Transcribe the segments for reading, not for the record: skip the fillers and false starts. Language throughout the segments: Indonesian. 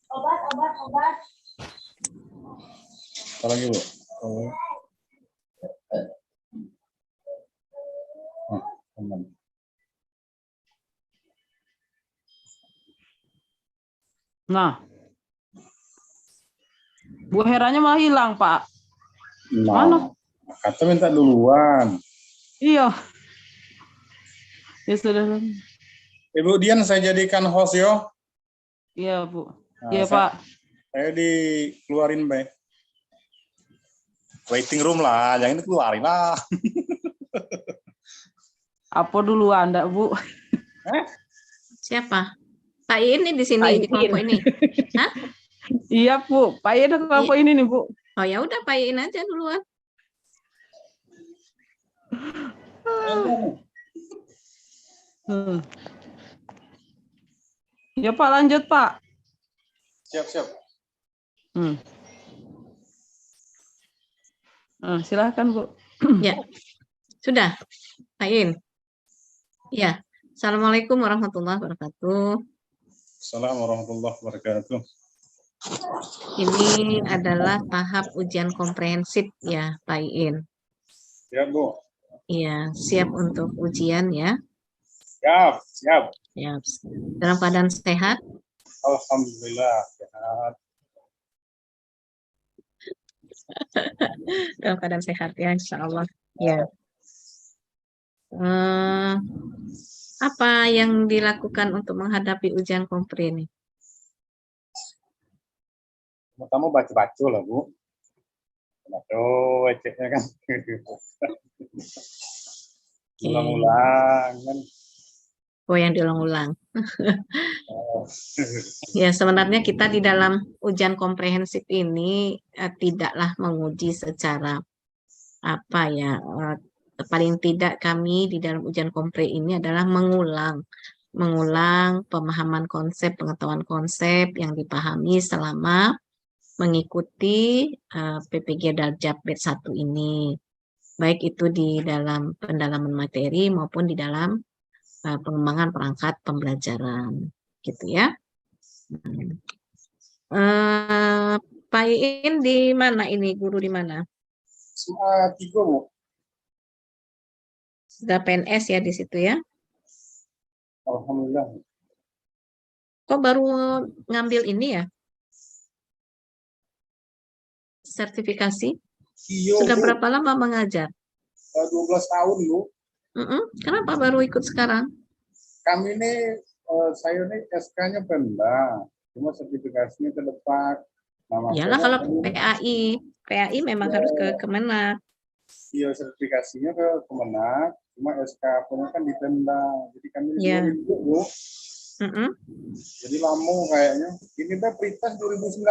Obat. Apa lagi, Bu? Oh. Teman. Nah, Bu Heranya malah hilang, Pak. Mana? Kata minta duluan. Iya. Ya sudah. Ibu Dian saya jadikan host yo. Iya, Bu. Nah, Iya, Pak. Saya dikeluarin, Bay. Waiting room lah, jangan dikeluarin lah. Apa dulu Anda, Bu? Siapa? Pak ini di sini di kelompok ini. Hah? Iya, Bu. Pak Iin ada kelompok ini nih, Bu. Oh ya udah Pak Iin aja duluan. Ya, Pak, lanjut, Pak. Siap. Silahkan, Bu. Ya. Sudah, Pak Iin. Ya. Assalamualaikum warahmatullahi wabarakatuh. Assalamualaikum warahmatullahi wabarakatuh. Ini adalah tahap ujian komprehensif ya, Pak Iin. Siap, Bu. Iya, siap untuk ujian ya. Siap. Ya. Dalam keadaan sehat? Alhamdulillah sehat. Dalam keadaan sehat ya, insya Allah. Ya. Apa yang dilakukan untuk menghadapi ujian kompre ini? Pertama baca-baca lah, Bu. Baca, ceknya kan. Ulang-ulang kan. Oh, yang diulang-ulang. Ya, sebenarnya kita di dalam ujian komprehensif ini tidaklah menguji secara apa ya, paling tidak kami di dalam ujian kompre ini adalah mengulang pemahaman konsep, pengetahuan konsep yang dipahami selama mengikuti PPG Darjab Batch 1 ini. Baik itu di dalam pendalaman materi maupun di dalam pengembangan perangkat pembelajaran, gitu ya. Pak Iin di mana ini? Guru di mana? SMA 3, Bu. Sudah PNS ya di situ ya? Alhamdulillah. Kok baru ngambil ini ya? Sertifikasi? Iya, Sudah Bu. berapa lama mengajar? 12 tahun, Bu. Kenapa baru ikut sekarang? Kami ini, saya ini SK-nya Pemda, cuma sertifikasinya ke depan. Iyalah kalau PAI memang harus ke Kemenak. Iya, sertifikasinya ke Kemenak, cuma SK-nya kan di Pemda. Jadi kami Ya. Bu. Jadi lama kayaknya. Ini teh Pritas 2019,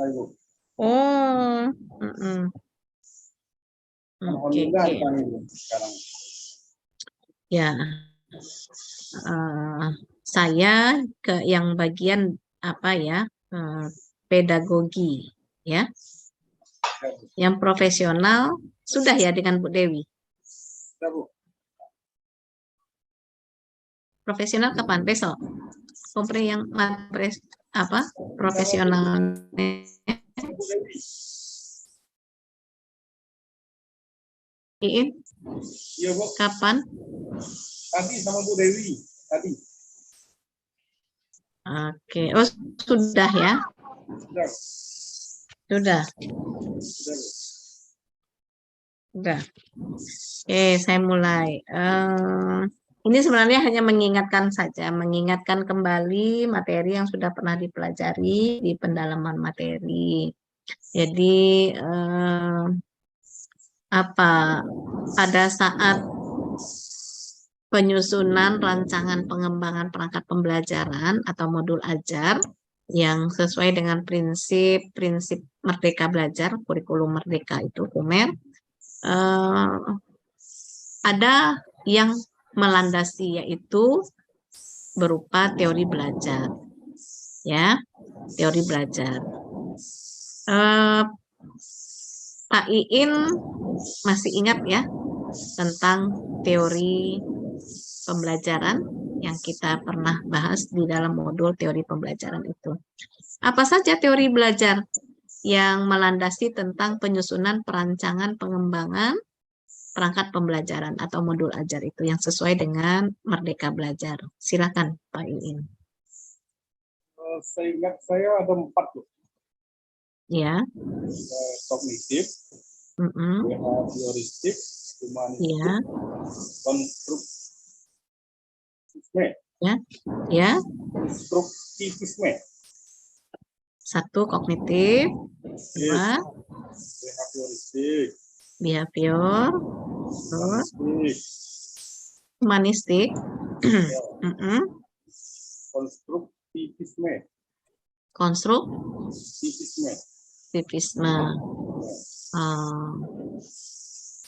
nah, Ibu. Oh. Alhamdulillah Oke. sekarang. Ya. Saya ke yang bagian apa ya, pedagogi ya, yang profesional sudah ya dengan Bu Dewi. Ya, Bu. Profesional kapan? Besok. Kompre yang apa profesional? Iin? Iya, Bu. Kapan? Tadi sama Bu Dewi tadi. Oke. Oh, sudah ya? Sudah. Oke, saya mulai. Ini sebenarnya hanya mengingatkan saja, mengingatkan kembali materi yang sudah pernah dipelajari di pendalaman materi. Jadi pada saat penyusunan rancangan pengembangan perangkat pembelajaran atau modul ajar yang sesuai dengan prinsip Merdeka Belajar, kurikulum Merdeka itu KUMER, ada yang melandasi yaitu berupa teori belajar, ya, teori belajar. Pak Iin masih ingat ya tentang teori pembelajaran yang kita pernah bahas di dalam modul teori pembelajaran itu. Apa saja teori belajar yang melandasi tentang penyusunan perancangan pengembangan perangkat pembelajaran atau modul ajar itu yang sesuai dengan Merdeka Belajar. Silakan Pak Iin. Seingat saya ada 4 tuh. Ya. Kognitif, behavioristik, humanistik, Ya. konstruktivisme. Ya. Konstruktivisme. 1 kognitif, 2 behavioristik, behavior, terus humanistik, konstruktivisme. Konstruktivisme.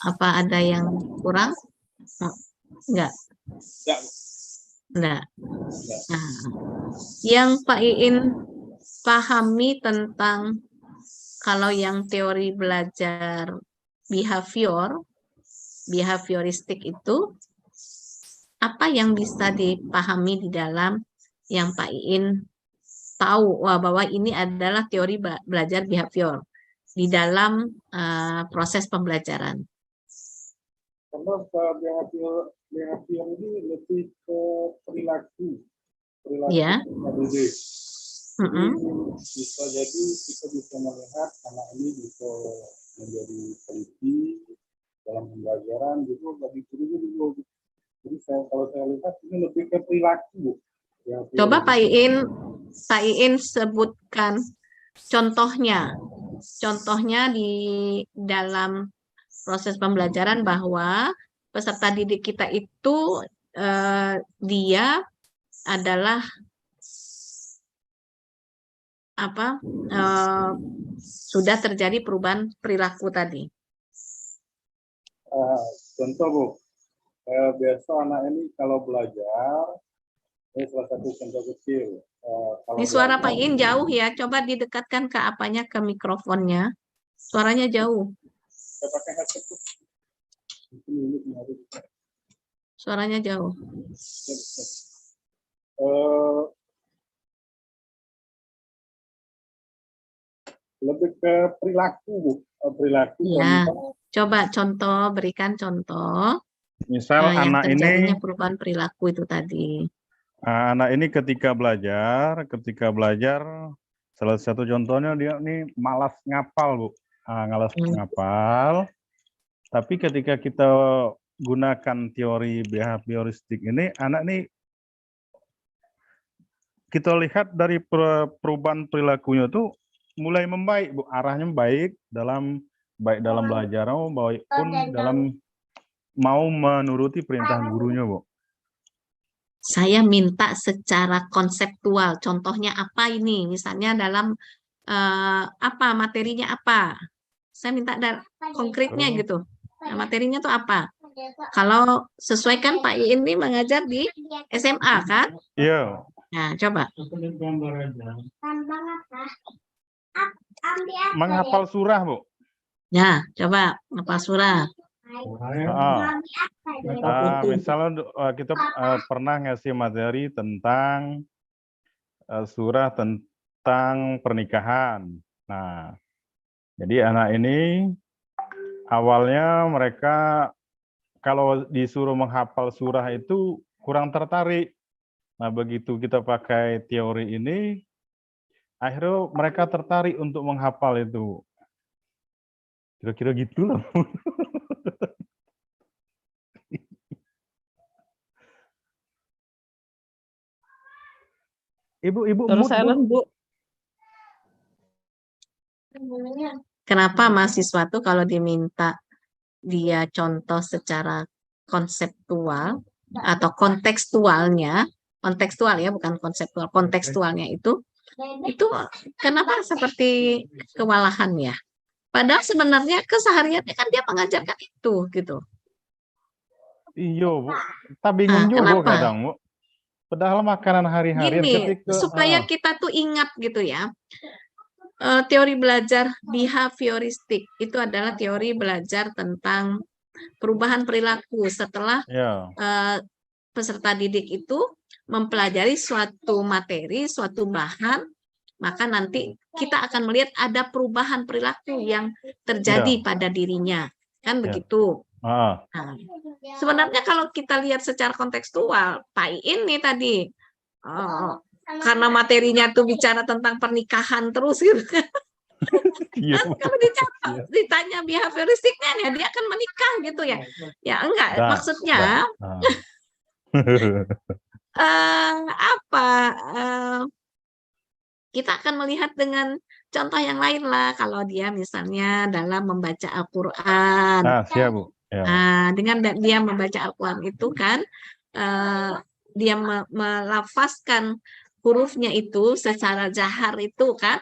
Apa ada yang kurang? Enggak. Enggak. Nah, yang Pak Iin pahami tentang kalau yang teori belajar behavioristik itu apa yang bisa dipahami di dalam yang Pak Iin tahu bahwa ini adalah teori belajar behavior di dalam proses pembelajaran. Karena behavior ini lebih ke perilaku Ya. Bisa jadi kita bisa melihat anak ini bisa menjadi teliti dalam pembelajaran gitu bagi guru juga. Jadi kalau saya lihat ini lebih ke perilaku. Coba Pak Iin sebutkan contohnya di dalam proses pembelajaran bahwa peserta didik kita itu dia adalah sudah terjadi perubahan perilaku tadi. Contoh Bu, biasa anak ini kalau belajar, ini salah satu contoh kecil. Ini suara Pak Iin jauh ya, coba didekatkan ke apanya, ke mikrofonnya. Suaranya jauh. Saya pakai headset tuh. Suaranya jauh. Lebih ke perilaku, perilaku. Ya, coba berikan contoh. Misal yang anak terjadinya ini perubahan perilaku itu tadi. Anak ini ketika belajar, salah satu contohnya dia ini malas ngapal, Bu. Malas ngapal. Tapi ketika kita gunakan teori behavioristik ini, anak ini kita lihat dari perubahan perilakunya tuh mulai membaik, Bu. Arahnya baik dalam belajar, baik pun dalam mau menuruti perintah gurunya, Bu. Saya minta secara konseptual, contohnya apa ini? Misalnya dalam materinya apa? Saya minta konkretnya gitu. Nah, materinya tuh apa? Kalau sesuaikan Pak Iin ini mengajar di SMA kan? Iya. Nah, coba. Menghafal surah, Bu. Ya, coba menghafal surah. Misalnya kita pernah ngasih materi tentang surah tentang pernikahan. Nah, jadi anak ini awalnya mereka kalau disuruh menghafal surah itu kurang tertarik. Nah, begitu kita pakai teori ini, akhirnya mereka tertarik untuk menghafal itu. Kira-kira gitu loh. Ibu Terus silent, Bu. Kenapa mahasiswa tuh kalau diminta dia contoh secara konseptual atau kontekstual ya, bukan konseptual, kontekstualnya itu kenapa seperti kewalahan ya? Padahal sebenarnya kesehariannya kan dia mengajarkan itu gitu. Iya, Bu. Kita bingung juga kenapa? kadang, Bu. Padahal makanan hari-hari supaya kita tuh ingat gitu ya. Teori belajar behavioristik itu adalah teori belajar tentang perubahan perilaku setelah peserta didik itu mempelajari suatu materi, suatu bahan, maka nanti kita akan melihat ada perubahan perilaku yang terjadi pada dirinya. Kan begitu. Ah, Nah, sebenarnya kalau kita lihat secara kontekstual, Pak Iin nih tadi, karena materinya tuh bicara tentang pernikahan terus gitu kan. iya, Bu. Kalau ditanya behavioristiknya ya dia akan menikah gitu ya. Ya enggak, Dah, maksudnya dah. apa? Kita akan melihat dengan contoh yang lain lah. Kalau dia misalnya dalam membaca Al-Quran. Nah, siap, Bu. Ya. Nah, dengan dia membaca Al-Quran itu kan, dia melafazkan hurufnya itu secara jahar itu kan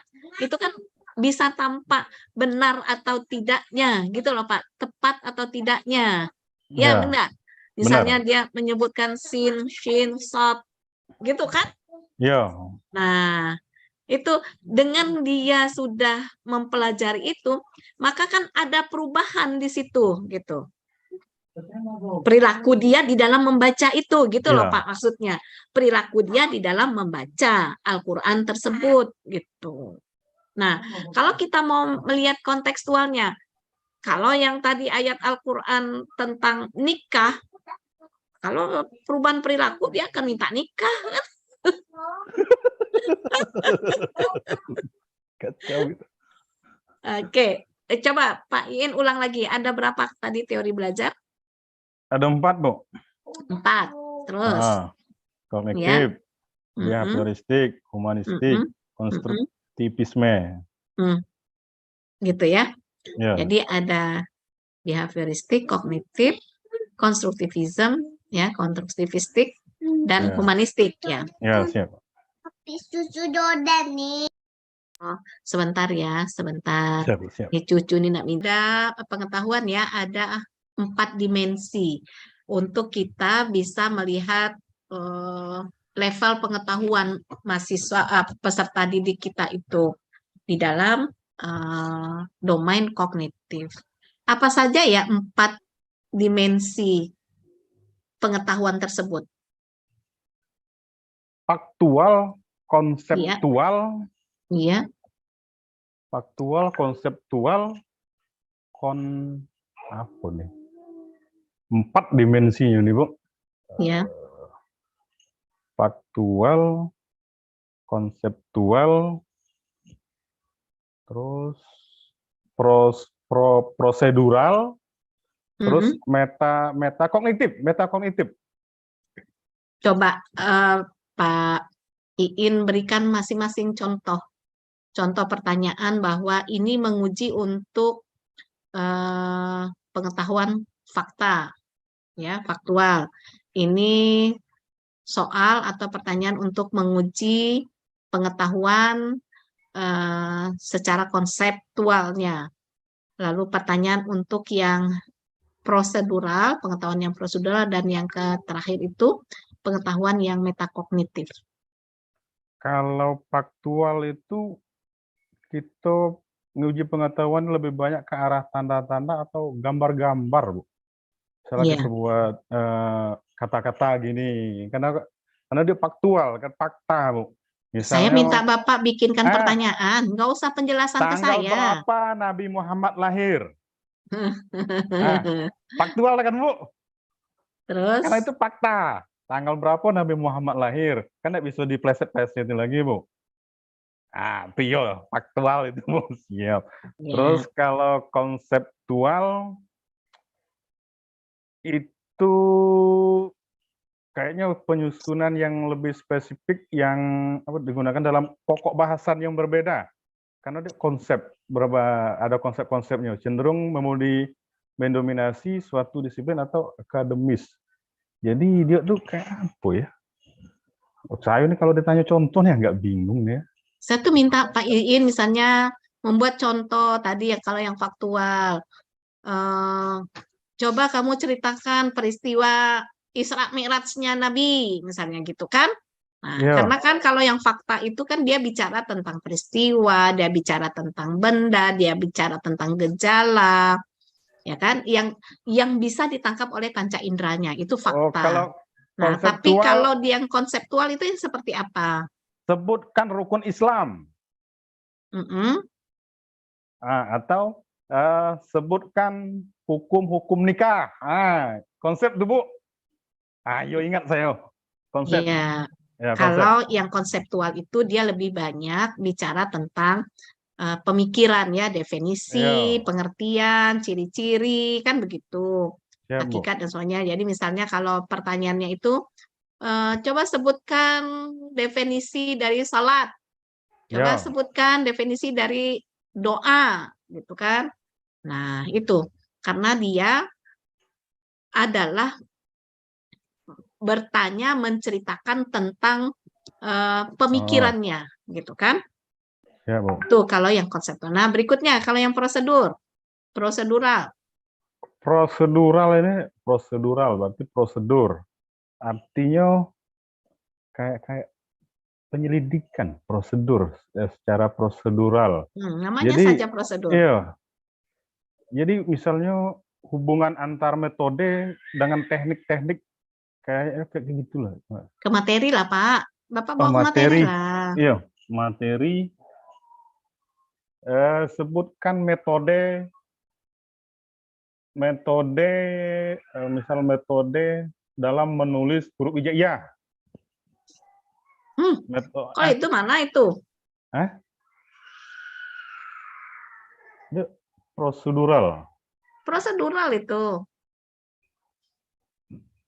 bisa tampak benar atau tidaknya gitu loh Pak, tepat atau tidaknya. Ya, benar. Misalnya dia menyebutkan sin, shin, sod gitu kan? Ya. Nah, itu dengan dia sudah mempelajari itu, maka kan ada perubahan di situ gitu. Perilaku dia di dalam membaca itu gitu loh Pak, maksudnya. Perilaku dia di dalam membaca Al-Qur'an tersebut gitu. Nah, kalau kita mau melihat kontekstualnya, kalau yang tadi ayat Al-Qur'an tentang nikah, kalau perubahan perilaku dia akan minta nikah. Oke, coba Pak Iin ulang lagi. Ada berapa tadi teori belajar? Ada 4, Bu. 4. Terus? Kognitif, behavioristik, humanistik, konstruktivisme. Gitu ya. Jadi ada behavioristik, kognitif, konstruktivism, ya, konstruktivistik, dan humanistik ya. Ya, siap. Susu Dodan nih. Oh, sebentar ya, sebentar. Siap. Ini cucu nih nak minta pengetahuan ya, ada 4 dimensi untuk kita bisa melihat level pengetahuan mahasiswa peserta didik kita itu di dalam domain kognitif. Apa saja ya 4 dimensi pengetahuan tersebut? Faktual, konseptual. Iya. Faktual, konseptual, apa nih? 4 dimensinya nih, Bu. Iya. Faktual, konseptual, terus prosedural, terus meta kognitif. Coba Pak Iin berikan masing-masing contoh pertanyaan bahwa ini menguji untuk pengetahuan fakta, ya, faktual. Ini soal atau pertanyaan untuk menguji pengetahuan secara konseptualnya. Lalu pertanyaan untuk yang prosedural, pengetahuan yang prosedural, dan yang terakhir itu pengetahuan yang metakognitif. Kalau faktual itu kita menguji pengetahuan lebih banyak ke arah tanda-tanda atau gambar-gambar, Bu. Misalnya kita buat kata-kata gini, karena dia faktual, kan fakta, Bu. Misalnya, saya minta Bapak bikinkan pertanyaan, nggak usah penjelasan ke saya. Tanggal berapa Nabi Muhammad lahir? Faktual kan, Bu? Terus? Karena itu fakta. Tanggal berapa Nabi Muhammad lahir? Kan nggak bisa dipleset-plesetin lagi, Bu. Faktual itu, Bu. Siap. Terus kalau konseptual itu kayaknya penyusunan yang lebih spesifik yang digunakan dalam pokok bahasan yang berbeda. Karena dia ada konsep-konsepnya, cenderung mendominasi suatu disiplin atau akademis. Jadi dia tuh kayak apa ya? Saya ini kalau ditanya contohnya nggak bingung ya. Saya tuh minta Pak Iin misalnya membuat contoh tadi ya kalau yang faktual. Coba kamu ceritakan peristiwa Isra Mi'rajnya Nabi, misalnya gitu kan. Nah, karena kan kalau yang fakta itu kan dia bicara tentang peristiwa, dia bicara tentang benda, dia bicara tentang gejala, ya kan, yang bisa ditangkap oleh panca inderanya itu fakta. Nah, tapi Konseptual, kalau yang konseptual itu yang seperti apa? sebutkan rukun Islam. Mm-mm. Atau sebutkan hukum-hukum nikah. Konsep tuh, Bu. Ayo ingat saya. Konsep. Iya, Ya, konsep. kalau yang konseptual itu dia lebih banyak bicara tentang pemikiran ya, definisi, Iya. pengertian, ciri-ciri, kan begitu. Siap, Bu. Hakikat dan semuanya. Jadi misalnya kalau pertanyaannya itu, coba sebutkan definisi dari salat. Coba Ya. sebutkan definisi dari doa, gitu kan. Nah, itu. Karena dia adalah bertanya, menceritakan tentang pemikirannya, gitu kan. Siap, Bu. Tuh kalau yang konseptual. Nah, berikutnya kalau yang prosedural. Prosedural ini prosedural berarti prosedur. Artinya kayak penyelidikan prosedur secara prosedural. Namanya Jadi saja prosedur. iya. Jadi misalnya hubungan antar metode dengan teknik-teknik kayak gitulah. Ke materi lah, Pak. Bapak bawa ke materi Materi, lah. iya, materi. Sebutkan metode, misal metode dalam menulis huruf hijaiyah. Kalau itu mana itu? Itu prosedural. Prosedural itu.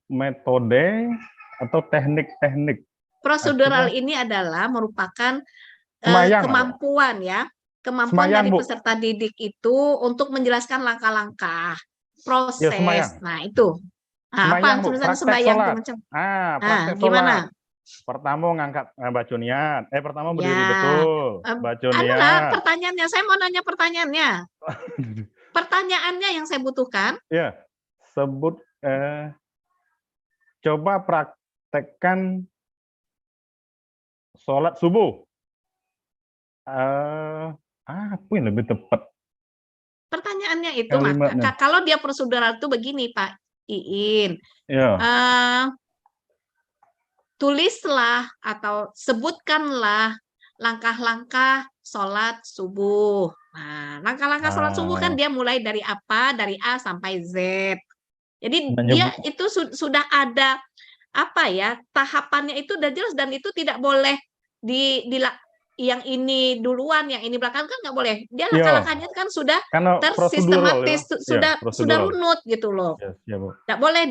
Metode atau teknik-teknik. Prosedural ini adalah merupakan Semayang, kemampuan ya. Kemampuan Semayang, dari Bu. peserta didik itu untuk menjelaskan langkah-langkah Ya, proses. semayang. Nah, itu. Nah, Semayang, apa Bu. tulisan Praktek sembahyang itu sholat. macam? Praktek Gimana? sholat. Pertama ngangkat baca niat. Pertama Ya. berdiri betul. Baca Anu lah, niat. pertanyaannya. Saya mau nanya pertanyaannya. Pertanyaannya yang saya butuhkan. Ya, sebut. Coba praktekkan sholat subuh. Apa yang lebih tepat? Pertanyaannya itu, Kalimatnya. kalau dia prosedural itu begini, Pak Iin. Ya. Tulislah atau sebutkanlah langkah-langkah sholat subuh. Nah, langkah-langkah sholat subuh kan dia mulai dari apa? Dari A sampai Z. Jadi dia itu sudah ada apa ya, tahapannya itu udah jelas, dan itu tidak boleh yang ini duluan, yang ini belakang, kan nggak boleh. Dia langkah-langkahnya kan sudah tersistematis, ya. sudah runut gitu loh. Ya, nggak boleh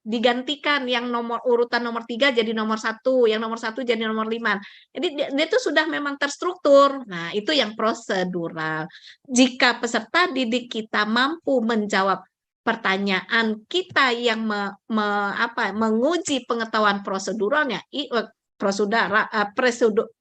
digantikan yang urutan nomor 3 jadi nomor 1, yang nomor 1 jadi nomor 5. Jadi dia itu sudah memang terstruktur. Nah, itu yang prosedural. Jika peserta didik kita mampu menjawab pertanyaan kita yang menguji pengetahuan proseduralnya,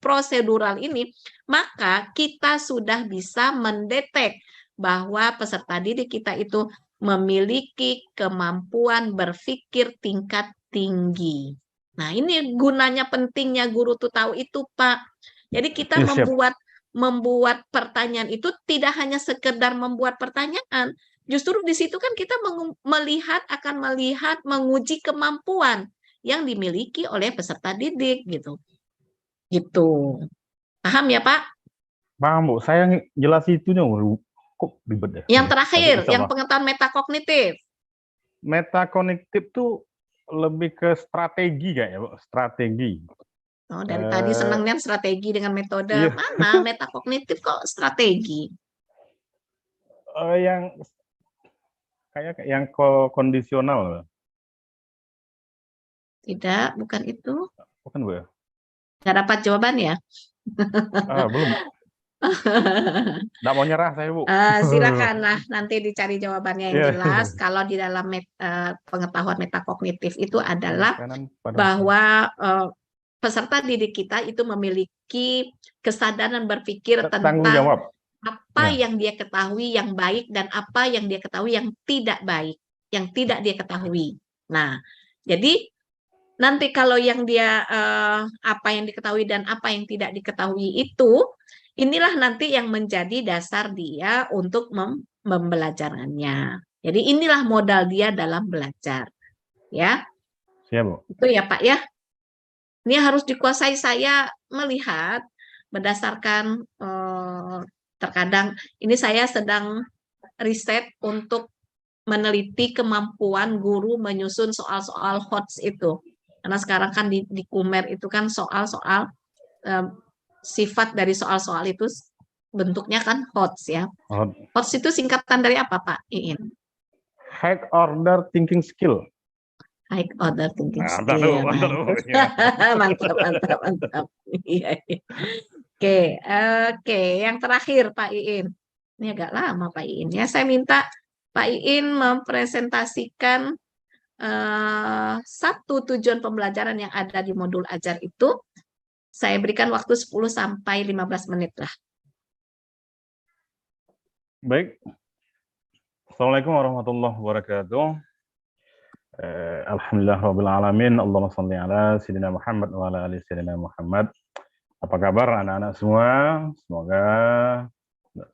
prosedural ini, maka kita sudah bisa mendetek bahwa peserta didik kita itu memiliki kemampuan berpikir tingkat tinggi. Nah, ini gunanya pentingnya guru tuh tahu itu, Pak. Jadi kita membuat pertanyaan itu tidak hanya sekedar membuat pertanyaan. Justru di situ kan kita akan melihat, menguji kemampuan yang dimiliki oleh peserta didik gitu. Gitu. Paham ya, Pak? Paham, Bu. Saya jelas itunya, kok ribet ya. Yang terakhir, yang pengetahuan metakognitif. Metakognitif tuh lebih ke strategi kayak ya, Bu. Strategi. Oh, dari tadi senangnya strategi dengan metode. Iya. Mana metakognitif kok strategi? Yang kayak yang kondisional. Tidak, bukan itu. Bukan, Bu ya? Nggak dapat jawaban ya? Belum. Nggak mau nyerah saya, Bu. Silakan lah, nanti dicari jawabannya yang jelas. Kalau di dalam pengetahuan metakognitif itu adalah bahwa peserta didik kita itu memiliki kesadaran berpikir tentang apa yang dia ketahui yang baik dan apa yang dia ketahui yang tidak baik, yang tidak dia ketahui. Nah, jadi nanti kalau yang dia apa yang diketahui dan apa yang tidak diketahui itu, inilah nanti yang menjadi dasar dia untuk pembelajarannya. Jadi inilah modal dia dalam belajar, ya. Siap, Bu. Itu ya Pak ya. Ini harus dikuasai. Saya melihat berdasarkan terkadang ini saya sedang riset untuk meneliti kemampuan guru menyusun soal-soal HOTS itu. Karena sekarang kan di Kumer itu kan soal-soal sifat dari soal-soal itu bentuknya kan HOTS ya. HOTS itu singkatan dari apa Pak Iin? High order thinking skill. High order thinking Mantap, skill. mantap, Mantap, mantap, mantap. Iya, iya. Oke, yang terakhir Pak Iin. Ini agak lama Pak Iin ya. Saya minta Pak Iin mempresentasikan satu tujuan pembelajaran yang ada di modul ajar itu. Saya berikan waktu 10 sampai 15 menit lah. Baik. Assalamualaikum warahmatullahi wabarakatuh. Alhamdulillah rabbil alamin. Allahumma shalli ala sayyidina Muhammad wa ala ali sayyidina Muhammad. Apa kabar anak-anak semua? Semoga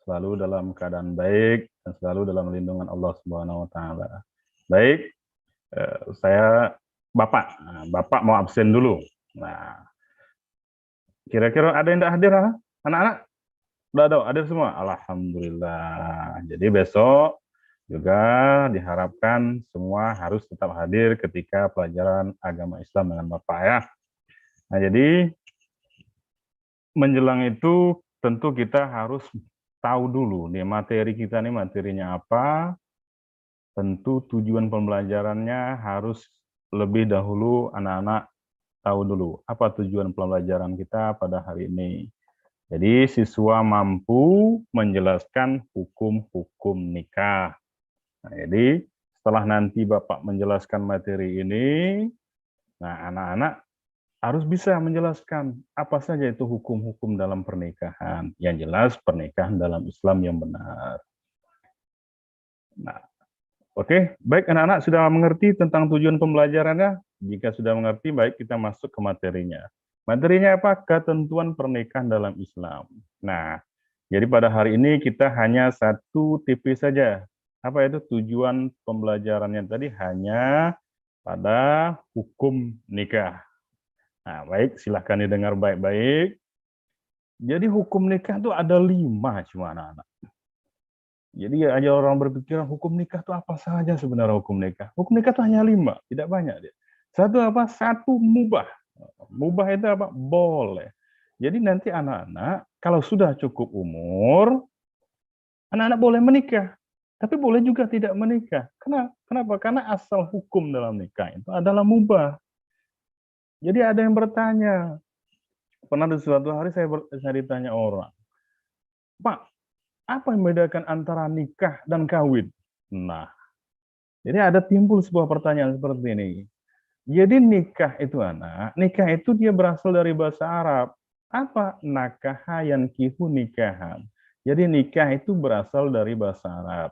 selalu dalam keadaan baik dan selalu dalam lindungan Allah Subhanahu wa taala. Baik. Saya Bapak mau absen dulu. Nah, kira-kira ada yang tidak hadir, anak-anak? Udah ada, hadir semua? Alhamdulillah. Jadi besok juga diharapkan semua harus tetap hadir ketika pelajaran agama Islam dengan Bapak ya. Nah, jadi menjelang itu tentu kita harus tahu dulu nih materi kita nih materinya apa. Tentu tujuan pembelajarannya harus lebih dahulu anak-anak tahu dulu apa tujuan pembelajaran kita pada hari ini. Jadi siswa mampu menjelaskan hukum-hukum nikah. Nah, jadi setelah nanti Bapak menjelaskan materi ini, nah anak-anak harus bisa menjelaskan apa saja itu hukum-hukum dalam pernikahan. Yang jelas pernikahan dalam Islam yang benar. Nah, oke, baik anak-anak sudah mengerti tentang tujuan pembelajarannya? Jika sudah mengerti, baik kita masuk ke materinya. Materinya apa? Ketentuan pernikahan dalam Islam. Nah, jadi pada hari ini kita hanya satu TP saja. Apa itu tujuan pembelajarannya tadi? Hanya pada hukum nikah. Nah, baik, silahkan didengar baik-baik. Jadi hukum nikah itu ada 5 cuma anak-anak. Jadi aja orang berpikiran hukum nikah itu apa saja sebenarnya hukum nikah. Hukum nikah itu hanya 5, tidak banyak dia. Satu apa? Satu mubah. Mubah itu apa? Boleh. Jadi nanti anak-anak kalau sudah cukup umur, anak-anak boleh menikah. Tapi boleh juga tidak menikah. Kenapa? Karena asal hukum dalam nikah itu adalah mubah. Jadi ada yang bertanya. Pernah di suatu hari saya ditanya orang, Pak, apa yang membedakan antara nikah dan kawin? Nah, jadi ada timbul sebuah pertanyaan seperti ini. Jadi nikah itu nikah itu dia berasal dari bahasa Arab. Apa? Nakaha yankihu nikahan. Jadi nikah itu berasal dari bahasa Arab.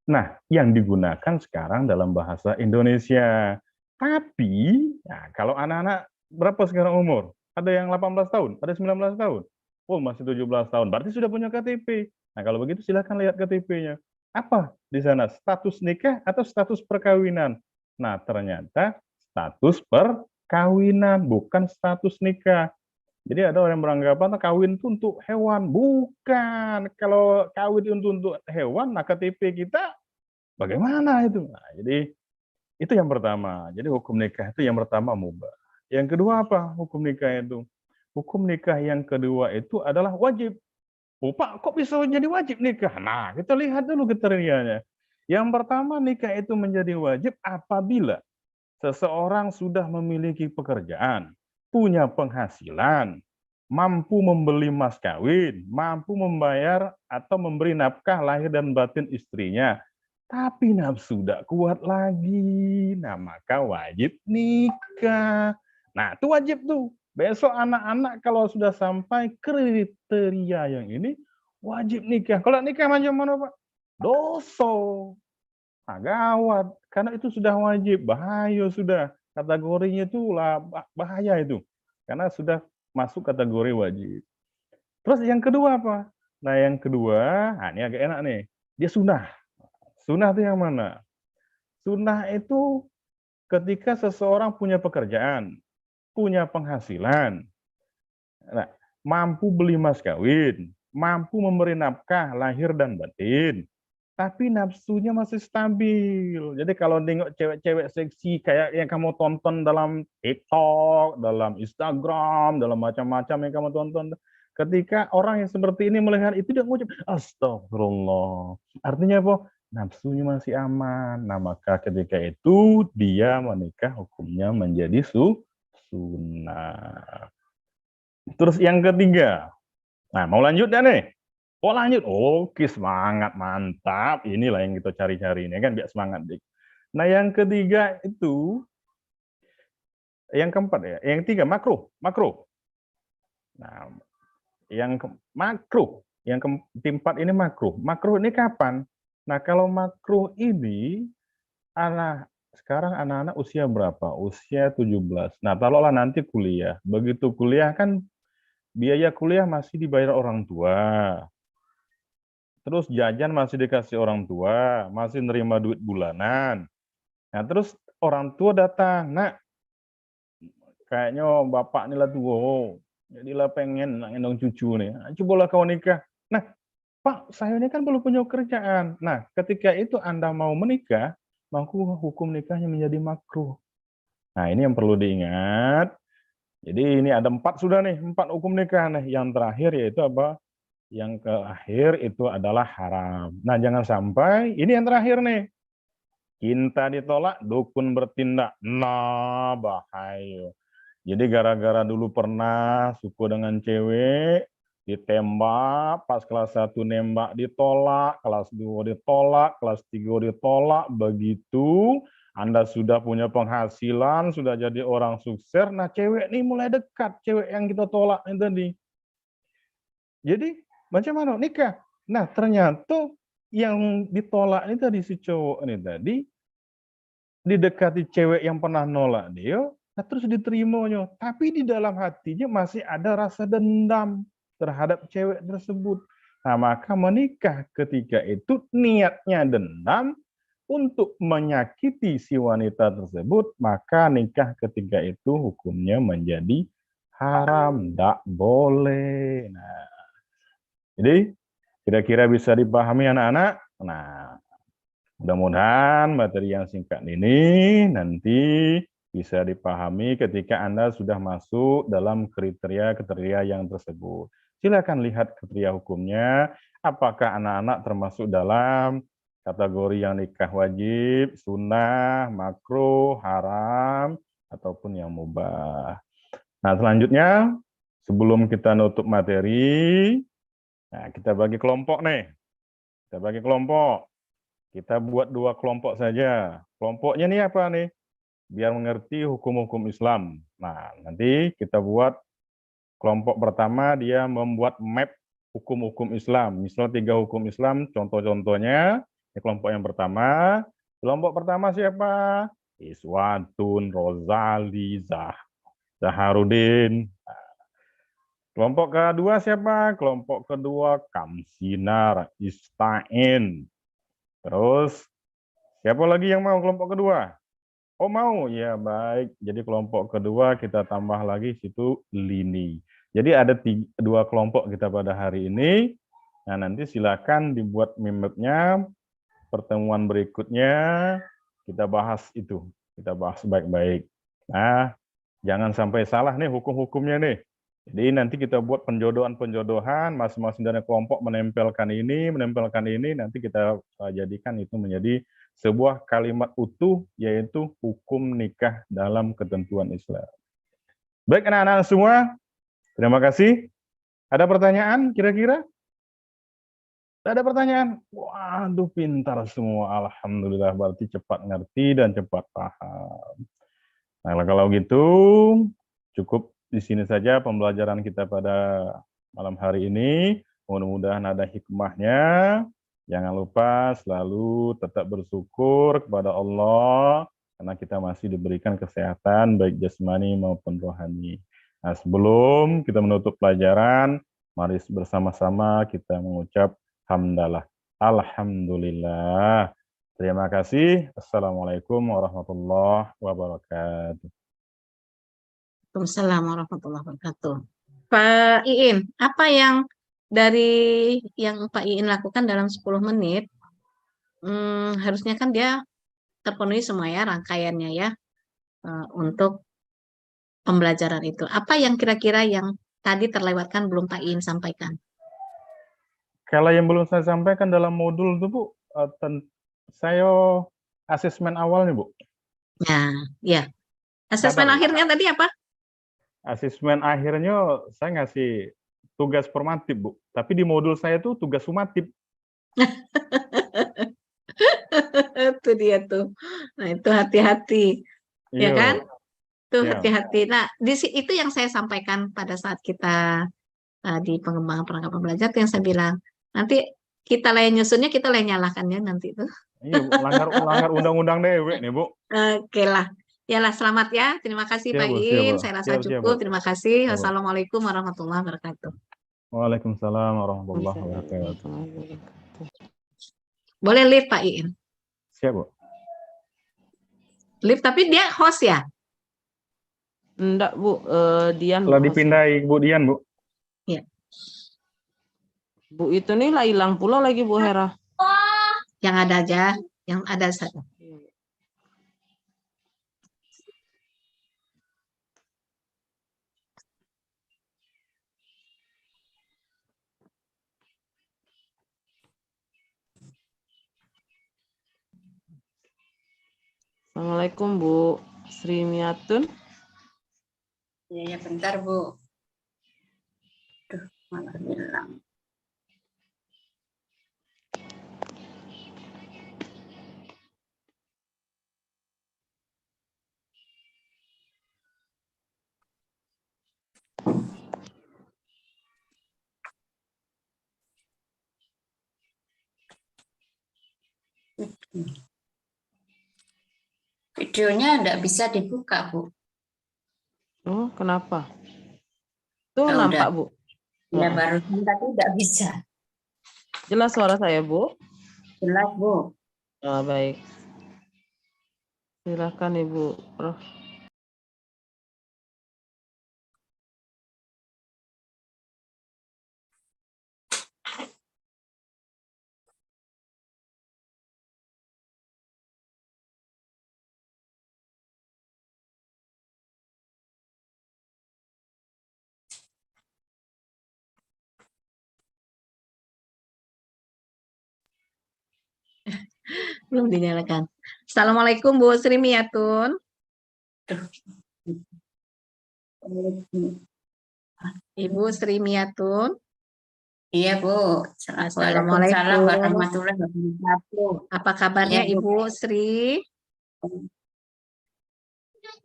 Nah, yang digunakan sekarang dalam bahasa Indonesia. Tapi, nah, kalau anak-anak berapa sekarang umur? Ada yang 18 tahun, ada 19 tahun. Oh, masih 17 tahun. Berarti sudah punya KTP. Nah, kalau begitu silakan lihat KTP-nya. Apa di sana? Status nikah atau status perkawinan? Nah, ternyata status perkawinan, bukan status nikah. Jadi ada orang yang beranggapan kawin itu untuk hewan. Bukan. Kalau kawin itu untuk hewan, nah KTP kita bagaimana itu? Nah, jadi itu yang pertama. Jadi hukum nikah itu yang pertama mubah. Yang kedua apa hukum nikah itu? Hukum nikah yang kedua itu adalah wajib. Oh, Pak, kok bisa jadi wajib nikah? Nah, kita lihat dulu kriterianya. Yang pertama, nikah itu menjadi wajib apabila seseorang sudah memiliki pekerjaan, punya penghasilan, mampu membeli mas kawin, mampu membayar atau memberi nafkah lahir dan batin istrinya, tapi nafsu tidak kuat lagi, nah maka wajib nikah. Nah itu wajib tuh. Besok anak-anak kalau sudah sampai kriteria yang ini, wajib nikah. Kalau nikah macam mana Pak? Dosa. Nah, gawat, karena itu sudah wajib, bahaya sudah. Kategorinya itu bahaya itu. Karena sudah masuk kategori wajib. Terus yang kedua apa? Nah yang kedua, nah ini agak enak nih. Dia sunnah. Sunnah itu yang mana? Sunnah itu ketika seseorang punya pekerjaan, punya penghasilan, nah, mampu beli mas kawin, mampu memberi nafkah lahir dan batin, tapi nafsunya masih stabil. Jadi kalau nengok cewek-cewek seksi kayak yang kamu tonton dalam TikTok, dalam Instagram, dalam macam-macam yang kamu tonton, ketika orang yang seperti ini melihat itu, dia mengucap astagfirullah. Artinya apa? Nafsunya masih aman. Nah, maka ketika itu dia menikah, hukumnya menjadi sunnah. Terus yang ketiga, nah mau lanjut dah nih. Oh lanjut, oke semangat, mantap. Inilah yang kita cari-cari ini kan, biar semangat. Nah yang ketiga itu, yang keempat ya, yang ketiga makruh. Nah makruh, yang keempat ini makruh. Makruh ini kapan? Nah kalau makruh ini, sekarang anak-anak usia berapa? Usia 17. Nah taruhlah nanti kuliah. Begitu kuliah kan biaya kuliah masih dibayar orang tua. Terus jajan masih dikasih orang tua, masih nerima duit bulanan. Nah, terus orang tua datang, nak, kayaknya bapak ini lah tua, jadilah pengen gendong cucu nih. Cobalah kau nikah. Nah, Pak, saya ini kan belum punya kerjaan. Nah, ketika itu Anda mau menikah, maka hukum nikahnya menjadi makruh. Nah, ini yang perlu diingat. Jadi ini ada 4 sudah nih, 4 hukum nikah nih. Yang terakhir yaitu apa? Yang terakhir itu adalah haram. Nah, jangan sampai, ini yang terakhir nih. Cinta ditolak, dukun bertindak. Nah, bahaya. Jadi gara-gara dulu pernah suku dengan cewek, ditembak, pas kelas 1 nembak ditolak, kelas 2 ditolak, kelas 3 ditolak, begitu Anda sudah punya penghasilan, sudah jadi orang sukses, nah cewek nih mulai dekat, cewek yang kita tolak ini tadi. Jadi macam mana nikah? Nah ternyata yang ditolak ini tadi, si cowok ini tadi, didekati cewek yang pernah nolak dia, nah terus diterimanya. Tapi di dalam hatinya masih ada rasa dendam terhadap cewek tersebut. Nah maka menikah ketika itu niatnya dendam untuk menyakiti si wanita tersebut, maka nikah ketika itu hukumnya menjadi haram, tidak boleh. Nah, jadi kira-kira bisa dipahami anak-anak? Nah, mudah-mudahan materi yang singkat ini nanti bisa dipahami ketika Anda sudah masuk dalam kriteria-kriteria yang tersebut. Silakan lihat kriteria hukumnya, apakah anak-anak termasuk dalam kategori yang nikah wajib, sunnah, makruh, haram, ataupun yang mubah. Nah, selanjutnya, sebelum kita nutup materi, nah kita bagi kelompok nih. Kita bagi kelompok. Kita buat 2 kelompok saja. Kelompoknya nih apa nih? Biar mengerti hukum-hukum Islam. Nah, nanti kita buat kelompok pertama, dia membuat map hukum-hukum Islam. Misal 3 hukum Islam, contoh-contohnya. Ini kelompok yang pertama. Kelompok pertama siapa? Iswatun, Rozali, Zaharuddin. Kelompok kedua siapa? Kelompok kedua Kamsinar, Istain. Terus, siapa lagi yang mau kelompok kedua? Oh mau, ya baik. Jadi kelompok kedua kita tambah lagi situ Lini. Jadi ada 2 kelompok kita pada hari ini. Nah nanti silakan dibuat map-nya. Pertemuan berikutnya kita bahas itu. Kita bahas baik-baik. Nah, jangan sampai salah nih hukum-hukumnya nih. Jadi nanti kita buat penjodohan-penjodohan, masing-masing dari kelompok menempelkan ini, nanti kita jadikan itu menjadi sebuah kalimat utuh, yaitu hukum nikah dalam ketentuan Islam. Baik anak-anak semua, terima kasih. Ada pertanyaan kira-kira? Tidak ada pertanyaan? Waduh, pintar semua. Alhamdulillah, berarti cepat ngerti dan cepat paham. Nah, kalau gitu, cukup di sini saja pembelajaran kita pada malam hari ini. Mudah-mudahan ada hikmahnya. Jangan lupa selalu tetap bersyukur kepada Allah, karena kita masih diberikan kesehatan, baik jasmani maupun rohani. Nah, sebelum kita menutup pelajaran, mari bersama-sama kita mengucap hamdalah. Alhamdulillah. Terima kasih. Assalamualaikum warahmatullahi wabarakatuh. Waalaikumsalam warahmatullahi wabarakatuh. Pak Iin, apa yang dari yang Pak Iin lakukan dalam 10 menit, harusnya kan dia terpenuhi semua ya rangkaiannya ya untuk pembelajaran itu. Apa yang kira-kira yang tadi terlewatkan belum Pak Iin sampaikan? Kalau yang belum saya sampaikan dalam modul itu, Bu, saya asesmen awalnya, Bu. Nah, ya. Asesmen Sadar, Bu. akhirnya tadi apa? Asesmen akhirnya saya ngasih tugas formatif, Bu. Tapi di modul saya tuh tugas sumatif. Itu dia tuh. Nah, itu hati-hati. Ya Iya, kan? Tuh iya. hati-hati. Nah, itu yang saya sampaikan pada saat kita di pengembangan perangkat pembelajar yang saya bilang, nanti kita lain nyusunnya, kita lain nyalahkan ya nanti itu. Iya, Bu. Langgar undang-undang dewek nih, Bu. Oke lah. Yalah, selamat ya. Terima kasih Siap, Pak Bu. Siap, Bu. Iin. Saya rasa Siap, siap, Bu. cukup. Terima kasih. Siap, Bu. Wassalamualaikum warahmatullahi wabarakatuh. Waalaikumsalam warahmatullahi wabarakatuh. Boleh live Pak Iin. Siap, Bu. Live tapi dia host ya? Enggak, Bu. Dian, Kalau Bu, dipindahi Bu Dian, Bu. Iya. Bu itu nih lah hilang pula lagi Bu Hera. Yang ada aja. Yang ada saja. Assalamualaikum Bu Sri Miatun. Ya, bentar Bu. Duh, malah hilang. Videonya enggak bisa dibuka, Bu. Oh, kenapa? Tuh Ya, nampak udah. Bu. Ya, barusan tadi enggak bisa. Jelas suara saya Bu? Jelas, Bu. Oh, baik. Silakan Ibu Prof. Belum dinyalakan. Assalamualaikum Bu Sri Miatun. Ibu Sri Miatun. Iya, Bu. Waalaikumsalam warahmatullahi wabarakatuh. Apa kabarnya Iya, Bu. Ibu Sri?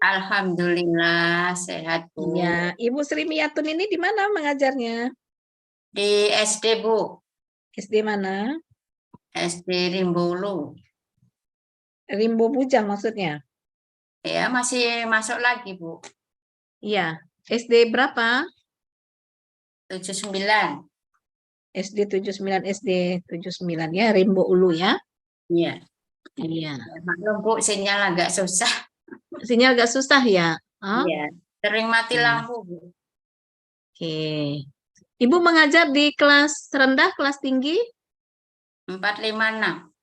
Alhamdulillah sehat, Bu. Iya, Ibu Sri Miatun ini di mana mengajarnya? Di SD, Bu. SD mana? SD Rimbolo. Rimbo Bujang maksudnya? Ya, masih masuk lagi, Bu. Iya. SD berapa? 79. SD 79, SD 79 ya, Rimbo Ulu ya. Iya. Iya. Maklum, Bu, sinyal agak susah. Sinyal agak susah ya. Oh? Iya. Sering mati lampu, Bu. Oke. Ibu mengajar di kelas rendah, kelas tinggi? 456.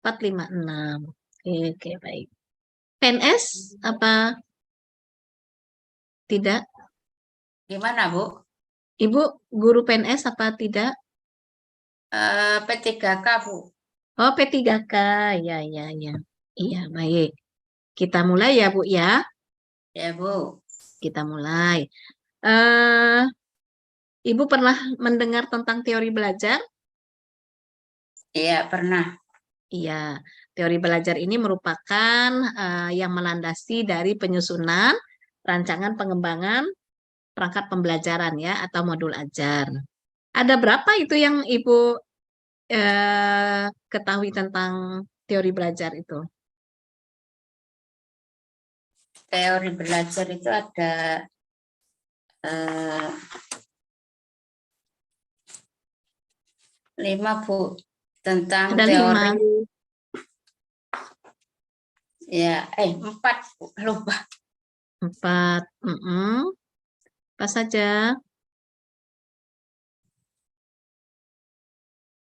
456. Oke, baik. PNS apa tidak? Gimana, Bu? Ibu guru PNS apa tidak? P3K, Bu. Oh, P3K. Ya, ya, ya. Iya, baik. Kita mulai ya, Bu ya. Ya, Bu. Kita mulai. Ibu pernah mendengar tentang teori belajar? Iya, pernah. Iya, teori belajar ini merupakan yang melandasi dari penyusunan rancangan pengembangan perangkat pembelajaran ya atau modul ajar. Ada berapa itu yang Ibu ketahui tentang teori belajar itu? Teori belajar itu ada 5, Bu. Tentang Ada teori 5. Ya, 4 Bu. Lupa. 4. Apa saja?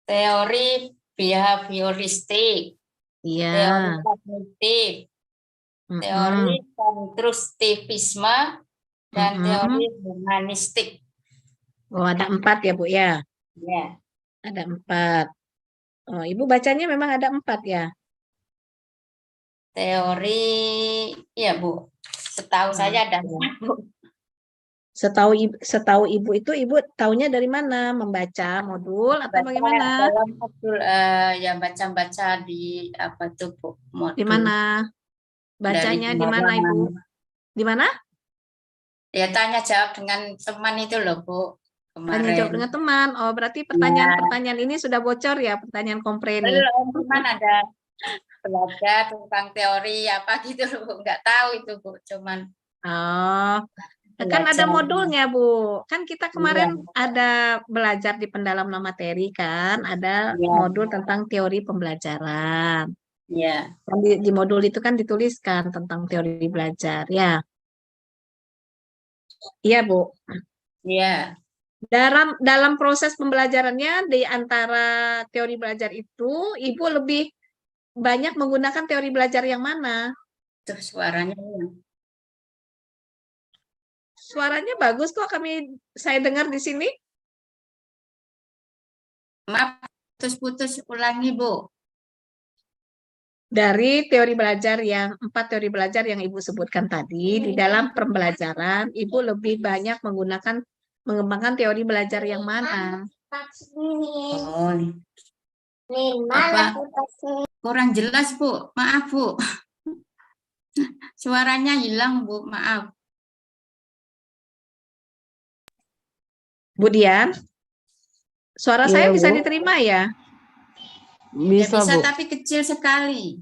Teori behavioristik, Iya. teori kognitif, teori Mm-mm. konstruktivisme, dan teori humanistik. Oh, ada 4 ya, Bu ya? Ya, Ada 4. Oh, Ibu bacanya memang ada 4 ya? teori, ya Bu. Setahu saya ada Oke. 4 Bu. Setahu Ibu itu Ibu taunya dari mana? Membaca modul atau Baca bagaimana? dalam modul, ya baca-baca di apa tuh Bu, Di modul mana? dari Bacanya di mana, pengalaman. Ibu? Di mana? Ya tanya jawab dengan teman itu loh Bu, Tanya jawab kemarin. dengan teman. Oh, berarti Ya, pertanyaan-pertanyaan ini sudah bocor ya, pertanyaan kompre nih. belum, cuman ada belajar tentang teori apa gitu loh Bu. Nggak tahu itu Bu, cuman Oh, kan ada belajar. modulnya, Bu. Kan kita Iya, kemarin ada belajar di pendalaman materi kan, ada iya, modul tentang teori pembelajaran. iya, Kan di modul itu kan dituliskan tentang teori belajar, ya. Iya, Bu. iya. Dalam proses pembelajarannya di antara teori belajar itu, Ibu lebih banyak menggunakan teori belajar yang mana? Tuh suaranya. Suaranya bagus kok saya dengar di sini. Maaf, putus-putus ulangi Bu. Dari teori belajar yang 4 teori belajar yang Ibu sebutkan tadi, di dalam pembelajaran Ibu lebih banyak mengembangkan teori belajar yang mana? Oh, apa? Kurang jelas Bu, maaf Bu. Suaranya hilang Bu, maaf. Bu Dian, suara Iya, saya bisa Bu. diterima ya? Ya Bisa, bisa Bu. tapi kecil sekali.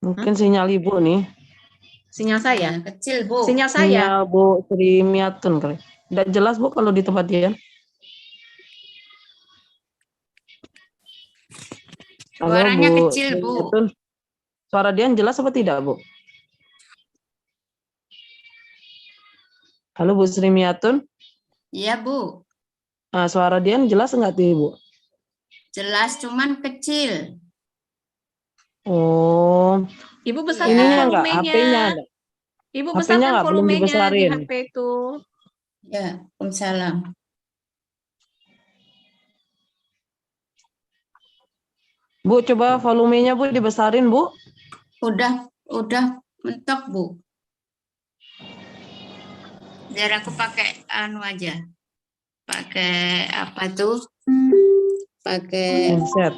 Mungkin sinyal Ibu nih. Sinyal saya? Ya, kecil Bu. Sinyal saya? Sinyal Bu Sri Miatun kali. Tidak jelas, Bu, kalau di tempat dia. Halo, Suaranya Bu kecil Sri Bu. Miatun. Suara Dian jelas apa tidak, Bu? Halo, Bu Sri Miatun. Iya Bu, Nah, suara Dian jelas enggak tuh, Bu? jelas cuman kecil. Oh, Ibu besarkan ininya Iya, enggak? volumenya. HP-nya enggak? Ibu HP-nya besarkan enggak? Belum volumenya di dibesarin. HP itu. ya, Waalaikumsalam. Bu, coba volumenya, Bu, dibesarin, Bu. Udah mentok Bu. Biar aku pakai anu aja. Pakai apa tuh? Pakai Handset.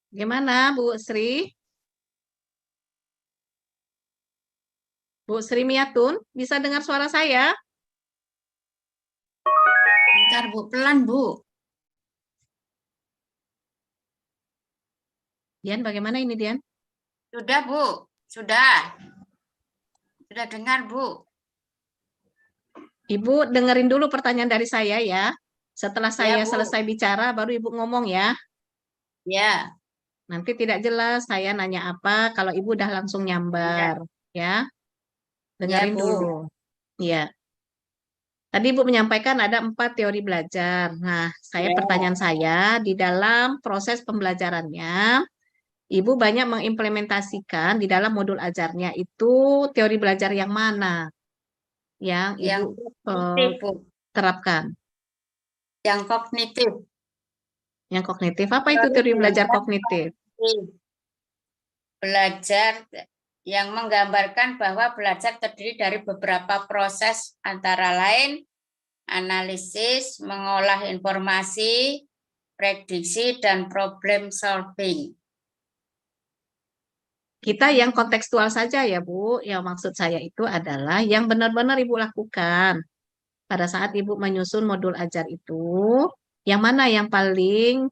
Gimana, Bu Sri? Bu Sri Miatun, bisa dengar suara saya? bentar Bu, pelan Bu. Dian, bagaimana ini, Dian? Sudah Bu, sudah. Sudah dengar Bu. Ibu dengerin dulu pertanyaan dari saya ya. Setelah saya Ya Bu. selesai bicara, baru Ibu ngomong ya. Ya, Nanti tidak jelas saya nanya apa kalau Ibu udah langsung nyambar. Ya, ya dengerin Bu. dulu. Ya. Tadi Ibu menyampaikan ada 4 teori belajar. Nah, Ya. pertanyaan saya, di dalam proses pembelajarannya, Ibu banyak mengimplementasikan di dalam modul ajarnya itu teori belajar yang mana yang Yang Ibu kognitif, Bu. terapkan? Yang kognitif. Yang kognitif, apa itu teori belajar kognitif? Belajar yang menggambarkan bahwa belajar terdiri dari beberapa proses antara lain analisis, mengolah informasi, prediksi, dan problem solving. Kita yang kontekstual saja ya Bu, yang maksud saya itu adalah yang benar-benar Ibu lakukan pada saat Ibu menyusun modul ajar itu, yang mana yang paling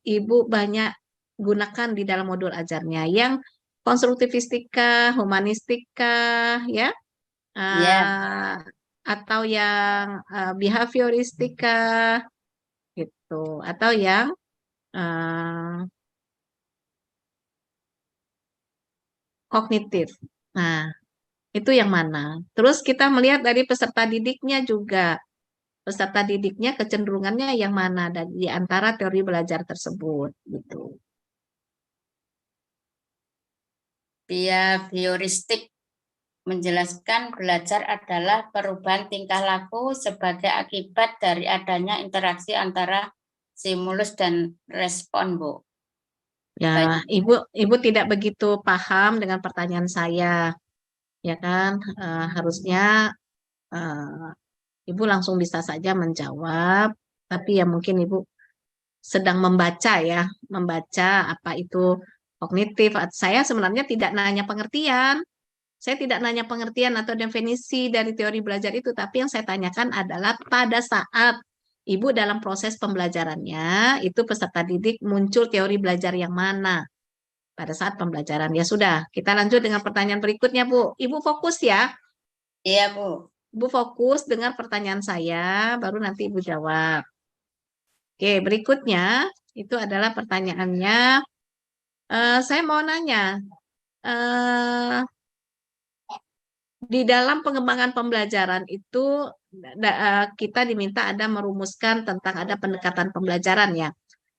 Ibu banyak gunakan di dalam modul ajarnya, yang konstruktivistika, humanistika, ya, Ya, atau yang behavioristika, gitu, atau yang kognitif. Nah, itu yang mana? Terus kita melihat dari peserta didiknya juga. Peserta didiknya kecenderungannya yang mana di antara teori belajar tersebut, gitu. behavioristik menjelaskan belajar adalah perubahan tingkah laku sebagai akibat dari adanya interaksi antara stimulus dan respon, Bu. Ya, Ibu tidak begitu paham dengan pertanyaan saya, ya kan? Harusnya Ibu langsung bisa saja menjawab, tapi ya mungkin Ibu sedang membaca ya, membaca apa itu kognitif. Saya sebenarnya tidak nanya pengertian. Saya tidak nanya pengertian atau definisi dari teori belajar itu, tapi yang saya tanyakan adalah pada saat Ibu dalam proses pembelajarannya, itu peserta didik muncul teori belajar yang mana pada saat pembelajaran. Ya sudah, kita lanjut dengan pertanyaan berikutnya, Bu. Ibu fokus ya. Iya, Bu. Ibu fokus dengar pertanyaan saya, baru nanti Ibu jawab. Oke, berikutnya itu adalah pertanyaannya. Saya mau nanya, di dalam pengembangan pembelajaran itu kita diminta ada merumuskan tentang ada pendekatan pembelajaran ya.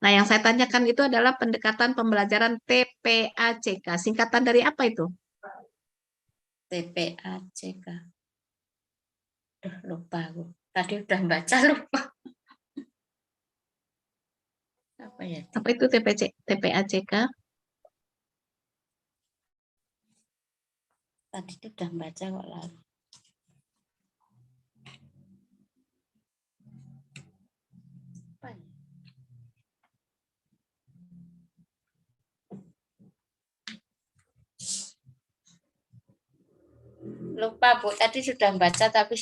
Nah, yang saya tanyakan itu adalah pendekatan pembelajaran TPACK. Singkatan dari apa itu? TPACK. Lupa aku. Tadi udah baca lupa. Apa ya? Apa itu TPACK? Tadi itu udah baca kok lalu. Apa ya? Lupa, Bu. Tadi sudah baca tapi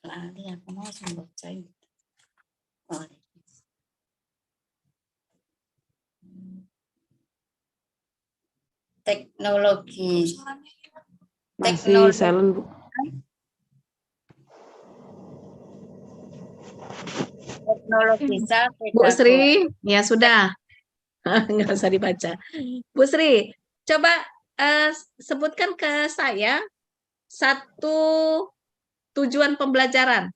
lali aku mau baca. Oh. Teknologi. Masih silent, Bu. Teknologi Bu Sri, ya sudah. Nggak usah dibaca. Bu Sri, coba sebutkan ke saya satu tujuan pembelajaran.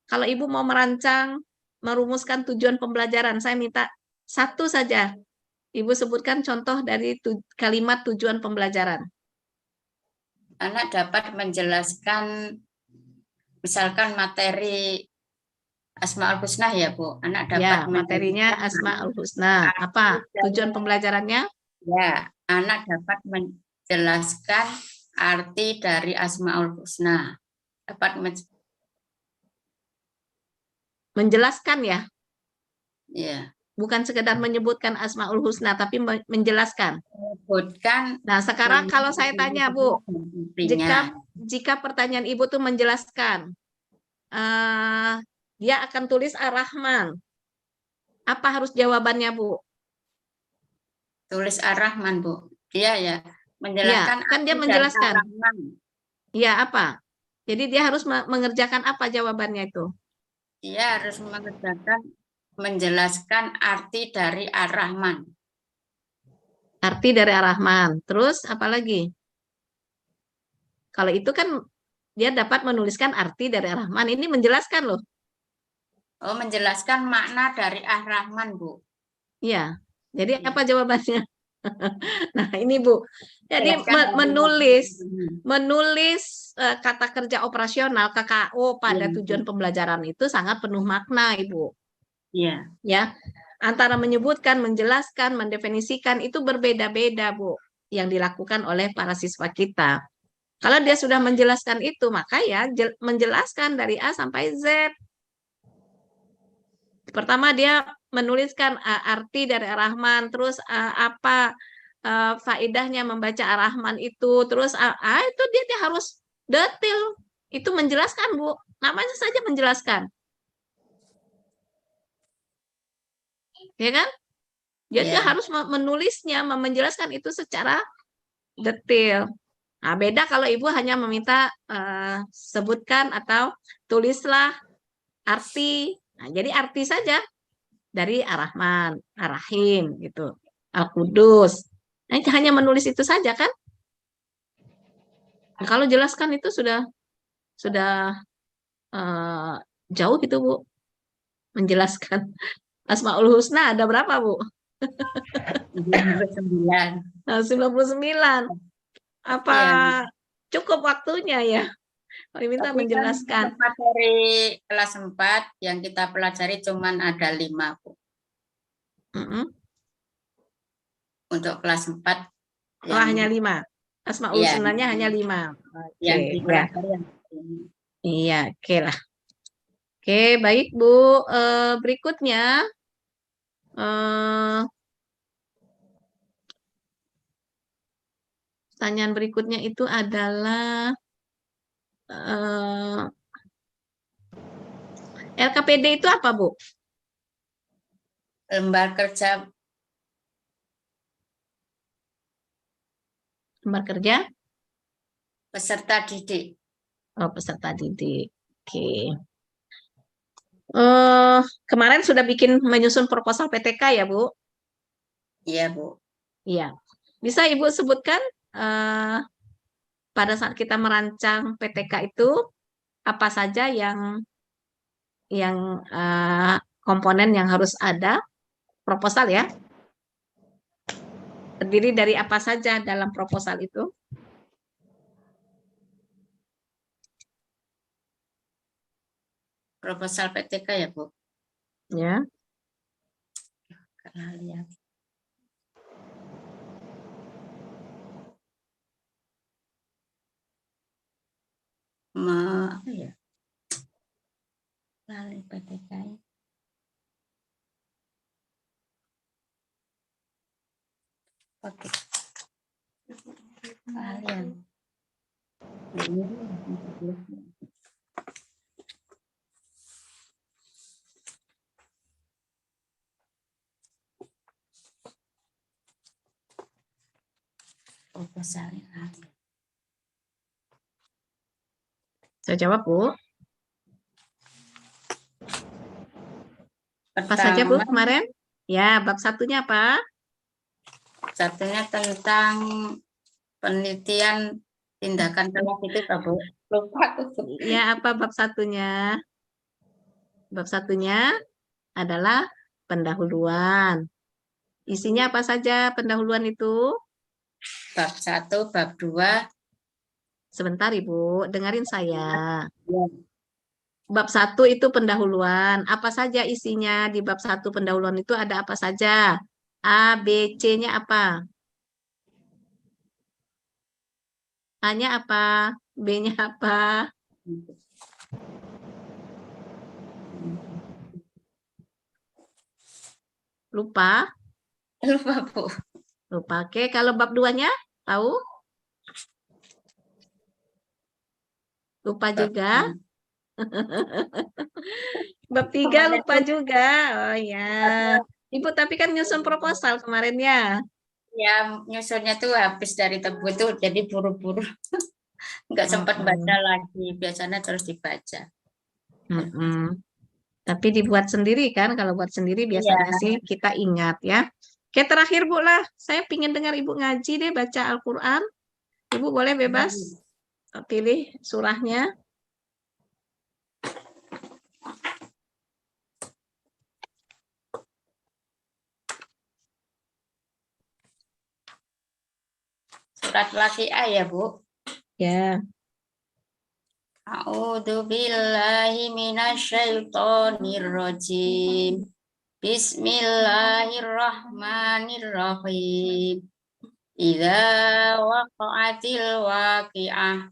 Kalau Ibu mau merancang, merumuskan tujuan pembelajaran, saya minta satu saja. Ibu sebutkan contoh dari kalimat tujuan pembelajaran. Anak dapat menjelaskan, misalkan materi Asmaul Husna ya, Bu. Anak dapat Ya, materinya Asmaul Husna. Apa tujuan pembelajarannya? Ya, anak dapat menjelaskan arti dari Asmaul Husna. Dapat menjelaskan ya. ya. Bukan sekedar menyebutkan Asmaul Husna, tapi menjelaskan. Menyebutkan. Nah, sekarang kalau saya tanya, Bu, jika pertanyaan Ibu tuh menjelaskan, dia akan tulis Ar-Rahman. Apa harus jawabannya, Bu? Tulis Ar-Rahman, Bu. Dia ya menjelaskan. Ya, kan dia menjelaskan. Iya, apa? Jadi dia harus mengerjakan apa jawabannya itu? Dia harus menjelaskan arti dari Ar-Rahman. Arti dari Ar-Rahman. Terus apa lagi? Kalau itu kan dia dapat menuliskan arti dari Ar-Rahman. Ini menjelaskan loh. Oh, menjelaskan makna dari Ar-Rahman, Bu. Iya. Jadi Iya. apa jawabannya? Nah, ini Bu. Jadi Jelaskan menulis kata kerja operasional KKO pada Iya. tujuan pembelajaran itu sangat penuh makna, Ibu. Iya. Ya. Antara menyebutkan, menjelaskan, mendefinisikan itu berbeda-beda, Bu, yang dilakukan oleh para siswa kita. Kalau dia sudah menjelaskan itu, maka ya menjelaskan dari A sampai Z. Pertama dia menuliskan arti dari Ar-Rahman, terus apa faedahnya membaca Ar-Rahman itu, terus itu dia harus detail. Itu menjelaskan, Bu. Namanya saja menjelaskan. Ya kan? Dia harus menulisnya, menjelaskan itu secara detail. Nah, beda kalau Ibu hanya meminta sebutkan atau tulislah arti. Nah, jadi arti saja dari Ar-Rahman, Ar-Rahim gitu. Al-Qudus. Nah, hanya menulis itu saja kan? Nah, kalau jelaskan itu sudah jauh itu, Bu. Menjelaskan Asmaul Husna ada berapa, Bu? 99. 99. Apa Iya. cukup waktunya ya? Kalau minta Tapi menjelaskan. kan materi kelas 4 yang kita pelajari cuman ada 5, Bu. Untuk kelas 4 Oh, hanya 5. Asmaul Husnanya hanya 5. Yang Oke, dipelajari yang ini. Iya, oke lah. Oke, baik Bu. Berikutnya pertanyaan berikutnya itu adalah LKPD itu apa, Bu? Lembar kerja peserta didik. Oh, peserta didik. Oke. Kemarin sudah menyusun proposal PTK ya, Bu? Iya, Bu. Iya. Bisa Ibu sebutkan pada saat kita merancang PTK itu apa saja yang komponen yang harus ada proposal ya? Terdiri dari apa saja dalam proposal itu? Proposal PTK ya, Bu? Ya. Karena lihat. Apa ya? Lali PTK. Oke. Kalian. Proposalnya. Saya jawab, Bu. Apa saja, Bu, kemarin? Ya, bab satunya apa? Satunya tentang penelitian tindakan preventif, Bu. Lupa. Ya, apa bab satunya? Bab satunya adalah pendahuluan. Isinya apa saja pendahuluan itu? Bab 1, bab 2. Sebentar, Ibu, dengarin saya. Ya. Bab 1 itu pendahuluan. Apa saja isinya di bab 1 pendahuluan itu ada apa saja? A, B, C-nya apa? A-nya apa? B-nya apa? Lupa? Lupa, Bu. Lupa. Oke, kalau bab 2-nya tahu? Lupa juga. Bab 3 lupa juga. Oh ya. Ibu tapi kan nyusun proposal kemarin ya. Ya, nyusunnya tuh habis dari Tebu itu jadi buru-buru. Nggak sempat baca lagi. Biasanya terus dibaca. Tapi dibuat sendiri kan? Kalau buat sendiri biasanya sih kita ingat ya. Oke, terakhir Bu lah. Saya pingin dengar Ibu ngaji deh, baca Al-Quran. Ibu boleh bebas pilih surahnya. Surat Waqiah ya, Bu. Ya. A'udzu billahi minasyaitonir rajim. Bismillahirrahmanirrahim. Idza waqa'atil waqi'ah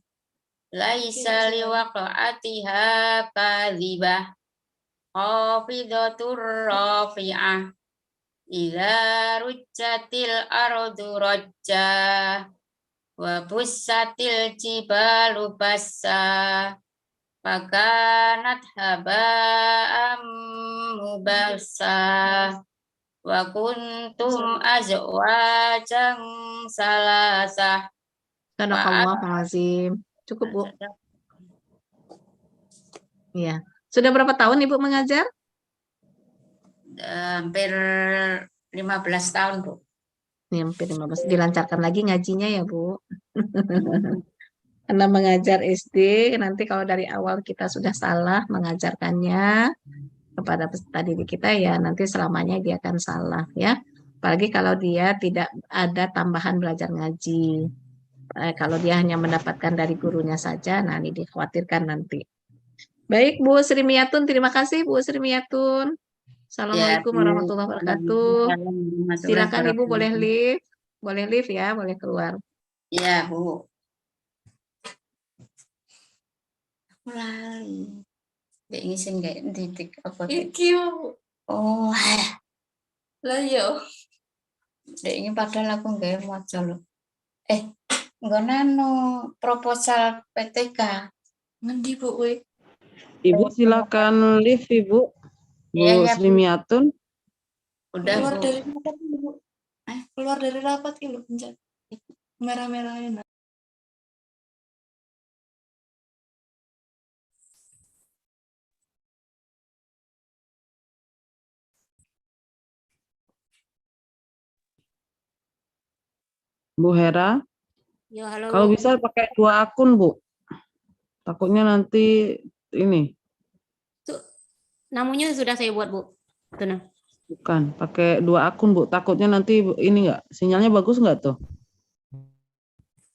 laisa liwaqa'atiha kadhibah khafidatur rafi'ah. Idza rujjatil ardu rajja wa bussatil jibalu bassa fakanat haba'am mubassa wa kuntum azwajan salasah. Sadaqallahul Cukup, Bu. Iya. Sudah berapa tahun Ibu mengajar? Hampir 15 tahun, Bu. Ini hampir 15. Dilancarkan lagi ngajinya ya, Bu. Karena mengajar SD, nanti kalau dari awal kita sudah salah mengajarkannya kepada peserta didik kita, ya nanti selamanya dia akan salah ya. Apalagi kalau dia tidak ada tambahan belajar ngaji. Kalau dia hanya mendapatkan dari gurunya saja, nah ini dikhawatirkan nanti. Baik Bu Sri Miyatun, terima kasih Bu Sri Miyatun. Assalamualaikum warahmatullahi wabarakatuh. Silakan Ibu boleh live ya, boleh keluar. Ya, Bu. Lali. Dek ngisin kayak titik apa? Iki, Bu. Oh, Lah yo. dek ini padahal aku nggak mau loh. Nggak nano proposal PTK. Ngendi, Bu, we? Ibu silakan live Ibu. Bu Iya, ya, Sri Miyatun. Udah, Keluar Bu. dari rapat ini, Bu. Keluar dari rapat ini, pencet. Merah-merahin. Bu Hera. Yo, halo, Kalau Bu. bisa pakai 2 akun, Bu. Takutnya nanti ini. Namanya sudah saya buat, Bu. Tuh, nah. Bukan, pakai 2 akun, Bu. Takutnya nanti ini enggak, sinyalnya bagus enggak tuh?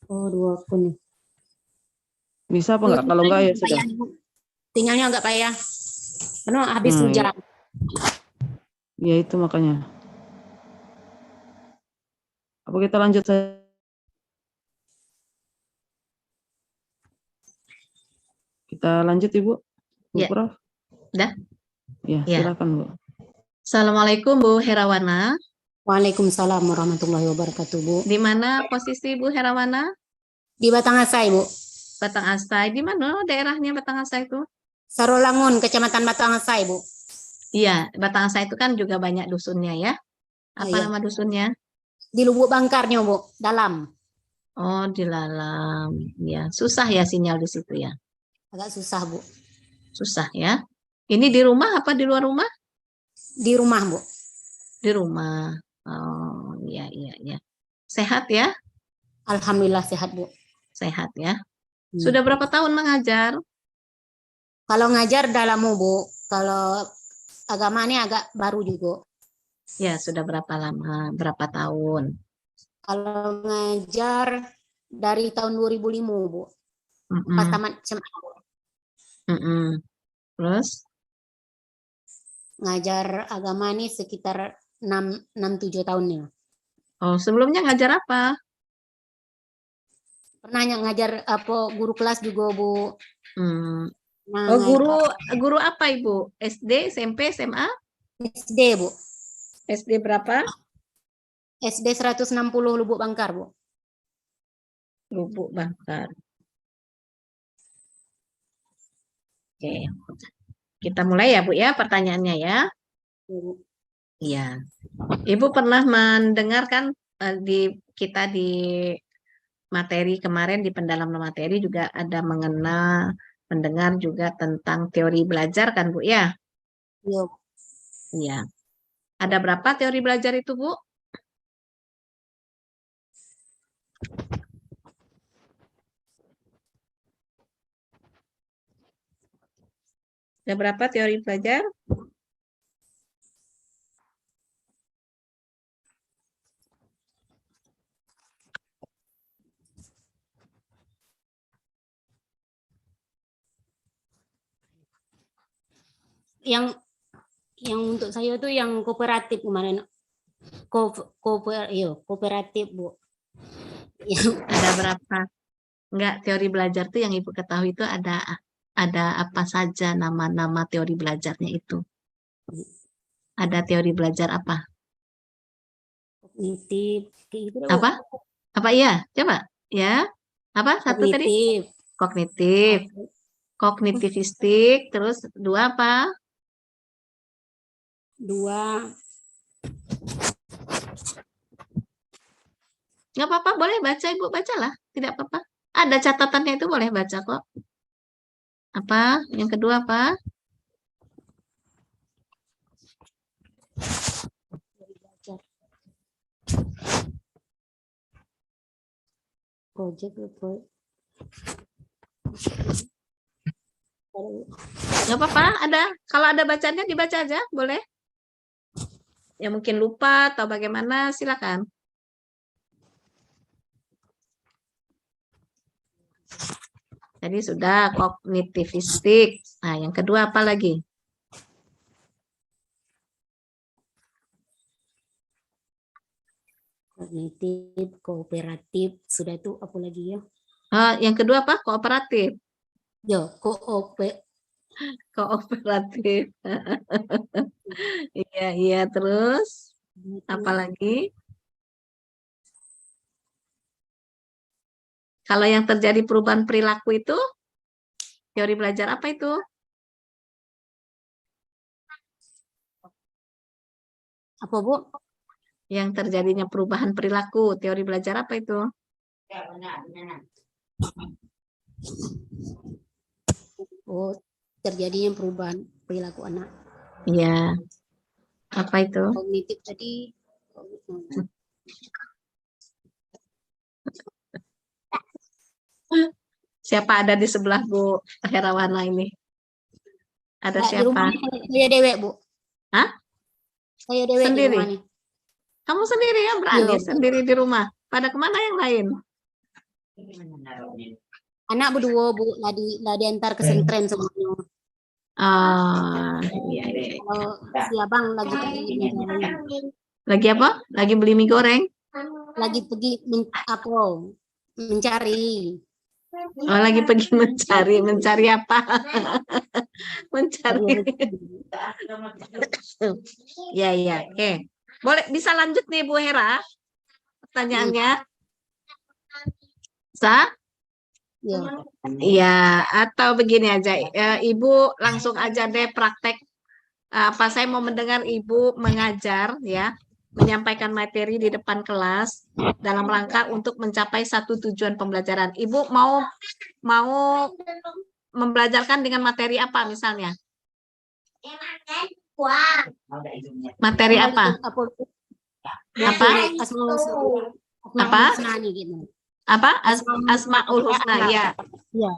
Oh, 2 akun nih. Bisa apa enggak? Kalau enggak ya sudah. Sinyalnya agak payah. Karena habis hujan. Ya itu makanya. Apa kita lanjut saja? Kita lanjut Ibu. Bu Ya. Prof. Udah? Ya, Ya. silakan Bu. Assalamualaikum Bu Herawana. Waalaikumsalam warahmatullahi wabarakatuh, Bu. Di mana posisi Bu Herawana? Di Batangasai, Bu. Batangasai. Di mana daerahnya Batangasai itu? Sarolangun, Kecamatan Batangasai, Bu. Iya, Batangasai itu kan juga banyak dusunnya ya. Apa Iya. nama dusunnya? Di Lubuk Bangkarnya, Bu. Dalam. Oh, di Lalam. Ya, susah ya sinyal di situ ya. Agak susah, Bu. Susah ya. Ini di rumah apa di luar rumah? Di rumah, Bu. Di rumah. Oh, iya, iya, iya. Sehat ya? Alhamdulillah sehat, Bu. Sehat ya. Sudah berapa tahun mengajar? Kalau ngajar udah lama, Bu. Kalau agama ini agak baru juga. Ya, sudah berapa lama? Berapa tahun? Kalau ngajar dari tahun 2005, Bu. Mm-mm. Pas tamat SMA, Bu. Mm-mm. Terus? Ngajar agama ini sekitar 6-7 tahun ya. Oh, sebelumnya ngajar apa? Pernah ngajar apa guru kelas juga, Bu. Hmm. Nah, Oh, guru apa Ibu? SD, SMP, SMA? SD, Bu. SD berapa? SD 160 Lubuk Bangkar, Bu. Lubuk Bangkar. Oke. Kita mulai ya, Bu ya, pertanyaannya ya. Iya. Ibu pernah mendengarkan di materi kemarin di pendalaman materi juga ada mendengar juga tentang teori belajar kan, Bu ya? Iya. Iya. Ada berapa teori belajar itu, Bu? Ada berapa teori belajar? Yang untuk saya tuh yang kooperatif kemarin. Kooperatif, Bu. Ada berapa? Enggak, teori belajar tuh yang Ibu ketahui itu ada apa saja nama-nama teori belajarnya itu? Ada teori belajar apa? Kognitif, kayak gitu deh, Bu. Apa? Apa iya? Coba. Ya. Apa? Satu tadi? Kognitif. Kognitif. Kognitivistik. Terus dua apa? Dua, Nggak apa-apa, boleh baca Ibu, bacalah. Tidak apa-apa. Ada catatannya itu boleh baca kok. Apa? Yang kedua apa? project. Nggak apa-apa, ada. Kalau ada bacanya dibaca aja, boleh. Ya mungkin lupa atau bagaimana, silakan. Tadi sudah kognitivistik. Nah, yang kedua apa lagi? Kognitif, kooperatif, sudah itu apa lagi ya? Yang kedua apa? Kooperatif. Yo, Kooperatif. Iya, iya. Terus apa lagi? Kalau yang terjadi perubahan perilaku itu, teori belajar apa itu? apa, Bu? Yang terjadinya perubahan perilaku, teori belajar apa itu? Oh, terjadinya perubahan perilaku anak. Iya. Apa itu? Kognitif tadi. Siapa ada di sebelah Bu Herawana ini? Ada Di rumah siapa? saya dewek, Bu. Hah? Saya dewek di Sendiri? rumah nih. Kamu sendiri ya berani Iya. sendiri di rumah? Pada kemana yang lain? Anak berdua, Bu, lah diantar ke sentren semuanya. Iya, iya. Kalau si abang lagi pergi mencari, Lagi apa? Lagi beli mie goreng? lagi pergi mencari. Oh, lagi pergi mencari apa? Mencari. Ya, ya, oke. Boleh bisa lanjut nih Bu Hera? Pertanyaannya. Bisa? Ya. Iya, atau begini aja. Ibu langsung aja deh praktek. Saya mau mendengar Ibu mengajar ya, menyampaikan materi di depan kelas dalam rangka untuk mencapai satu tujuan pembelajaran. Ibu mau membelajarkan dengan materi apa misalnya? Materi apa? Apa? Apa? Apa? Asmaul Husna ya. Ya.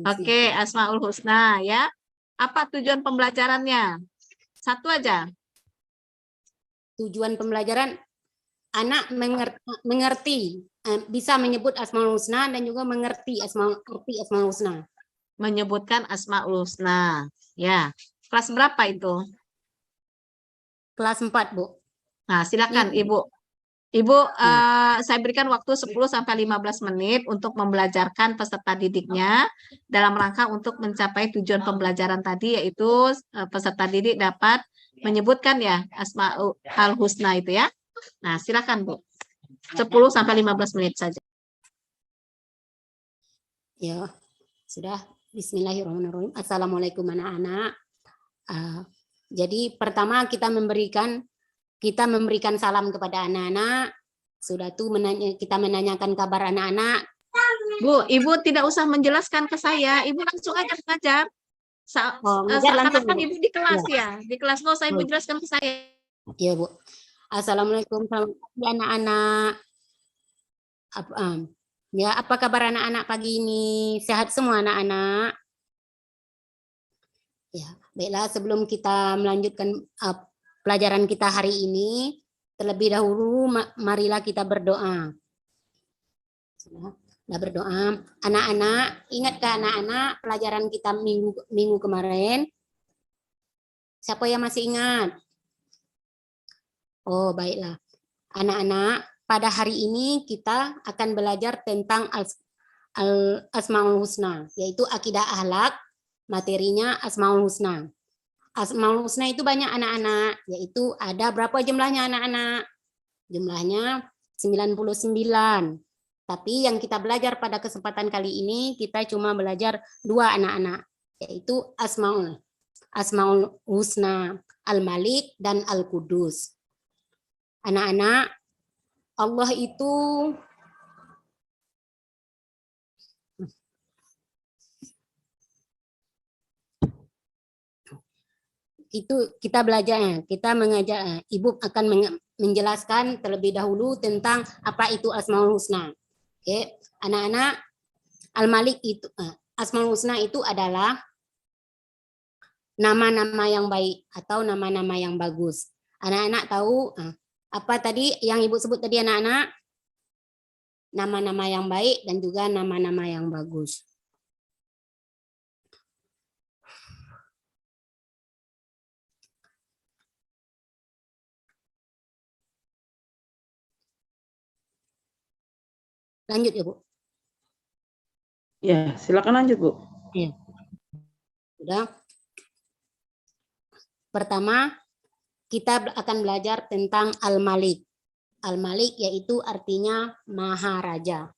Oke, Asmaul Husna ya. Apa tujuan pembelajarannya? Satu aja. Tujuan pembelajaran anak mengerti, bisa menyebut Asmaul Husna dan juga mengerti Asmaul Husna. Menyebutkan Asmaul Husna. Ya. Kelas berapa itu? Kelas 4, Bu. Nah, silakan Ibu. Ibu, saya berikan waktu 10-15 menit untuk membelajarkan peserta didiknya dalam rangka untuk mencapai tujuan pembelajaran tadi, yaitu peserta didik dapat menyebutkan ya Asmaul Husna itu ya. Nah, silakan Bu. 10-15 menit saja. Ya, sudah. Bismillahirrahmanirrahim. Assalamualaikum anak-anak. Jadi pertama kita memberikan salam kepada anak-anak. Sudah tuh kita menanyakan kabar anak-anak. Bu, Ibu tidak usah menjelaskan ke saya. Ibu langsung aja mengajar. Seakan-akan Ibu di kelas ya. Di kelas nggak usah Ibu jelaskan ke saya. Iya, Bu. Assalamualaikum, selamat pagi anak-anak. Ya, apa kabar anak-anak pagi ini? Sehat semua anak-anak? Ya, baiklah sebelum kita melanjutkan pelajaran kita hari ini, terlebih dahulu marilah kita berdoa. Sudah berdoa. Anak-anak, ingatkah anak-anak pelajaran kita minggu kemarin? Siapa yang masih ingat? Oh, baiklah. Anak-anak, pada hari ini kita akan belajar tentang Asmaul Husna, yaitu akidah akhlak, materinya Asmaul Husna. Asmaul Husna itu banyak anak-anak, yaitu ada berapa jumlahnya anak-anak? Jumlahnya 99. Tapi yang kita belajar pada kesempatan kali ini, kita cuma belajar 2 anak-anak, yaitu Asmaul Husna, Al-Malik dan Al-Qudus. Anak-anak, Allah itu kita belajar, kita mengajar, Ibu akan menjelaskan terlebih dahulu tentang apa itu Asmaul Husna. Oke, anak-anak, Al-Malik itu Asmaul Husna itu adalah nama-nama yang baik atau nama-nama yang bagus. Anak-anak tahu apa tadi yang Ibu sebut tadi anak-anak? Nama-nama yang baik dan juga nama-nama yang bagus. Lanjut ya, Bu. Ya, silakan lanjut, Bu. Ya. Sudah. Pertama, kita akan belajar tentang Al-Malik. Al-Malik yaitu artinya maharaja.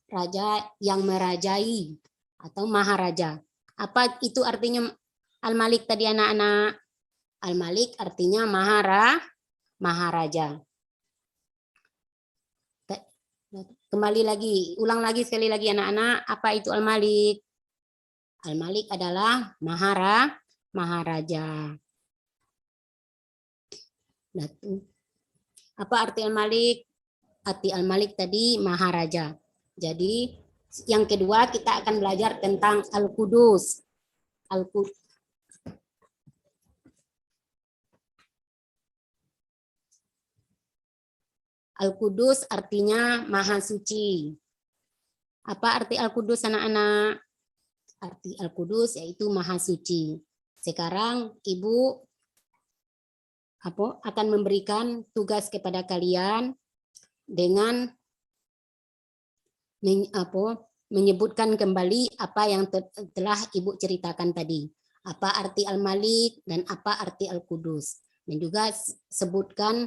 Raja yang merajai atau maharaja. Apa itu artinya Al-Malik tadi anak-anak? Al-Malik artinya maharaja. Kembali lagi, ulang lagi sekali lagi anak-anak, apa itu Al-Malik? Al-Malik adalah maharaja. Apa arti Al-Malik? Arti Al-Malik tadi maharaja. Jadi yang kedua kita akan belajar tentang Al-Qudus. Al-Qudus artinya maha suci. Apa arti Al-Qudus anak-anak? Arti Al-Qudus yaitu maha suci. Sekarang Ibu akan memberikan tugas kepada kalian dengan menyebutkan kembali apa yang telah Ibu ceritakan tadi. Apa arti Al-Malik dan apa arti Al-Qudus. Dan juga sebutkan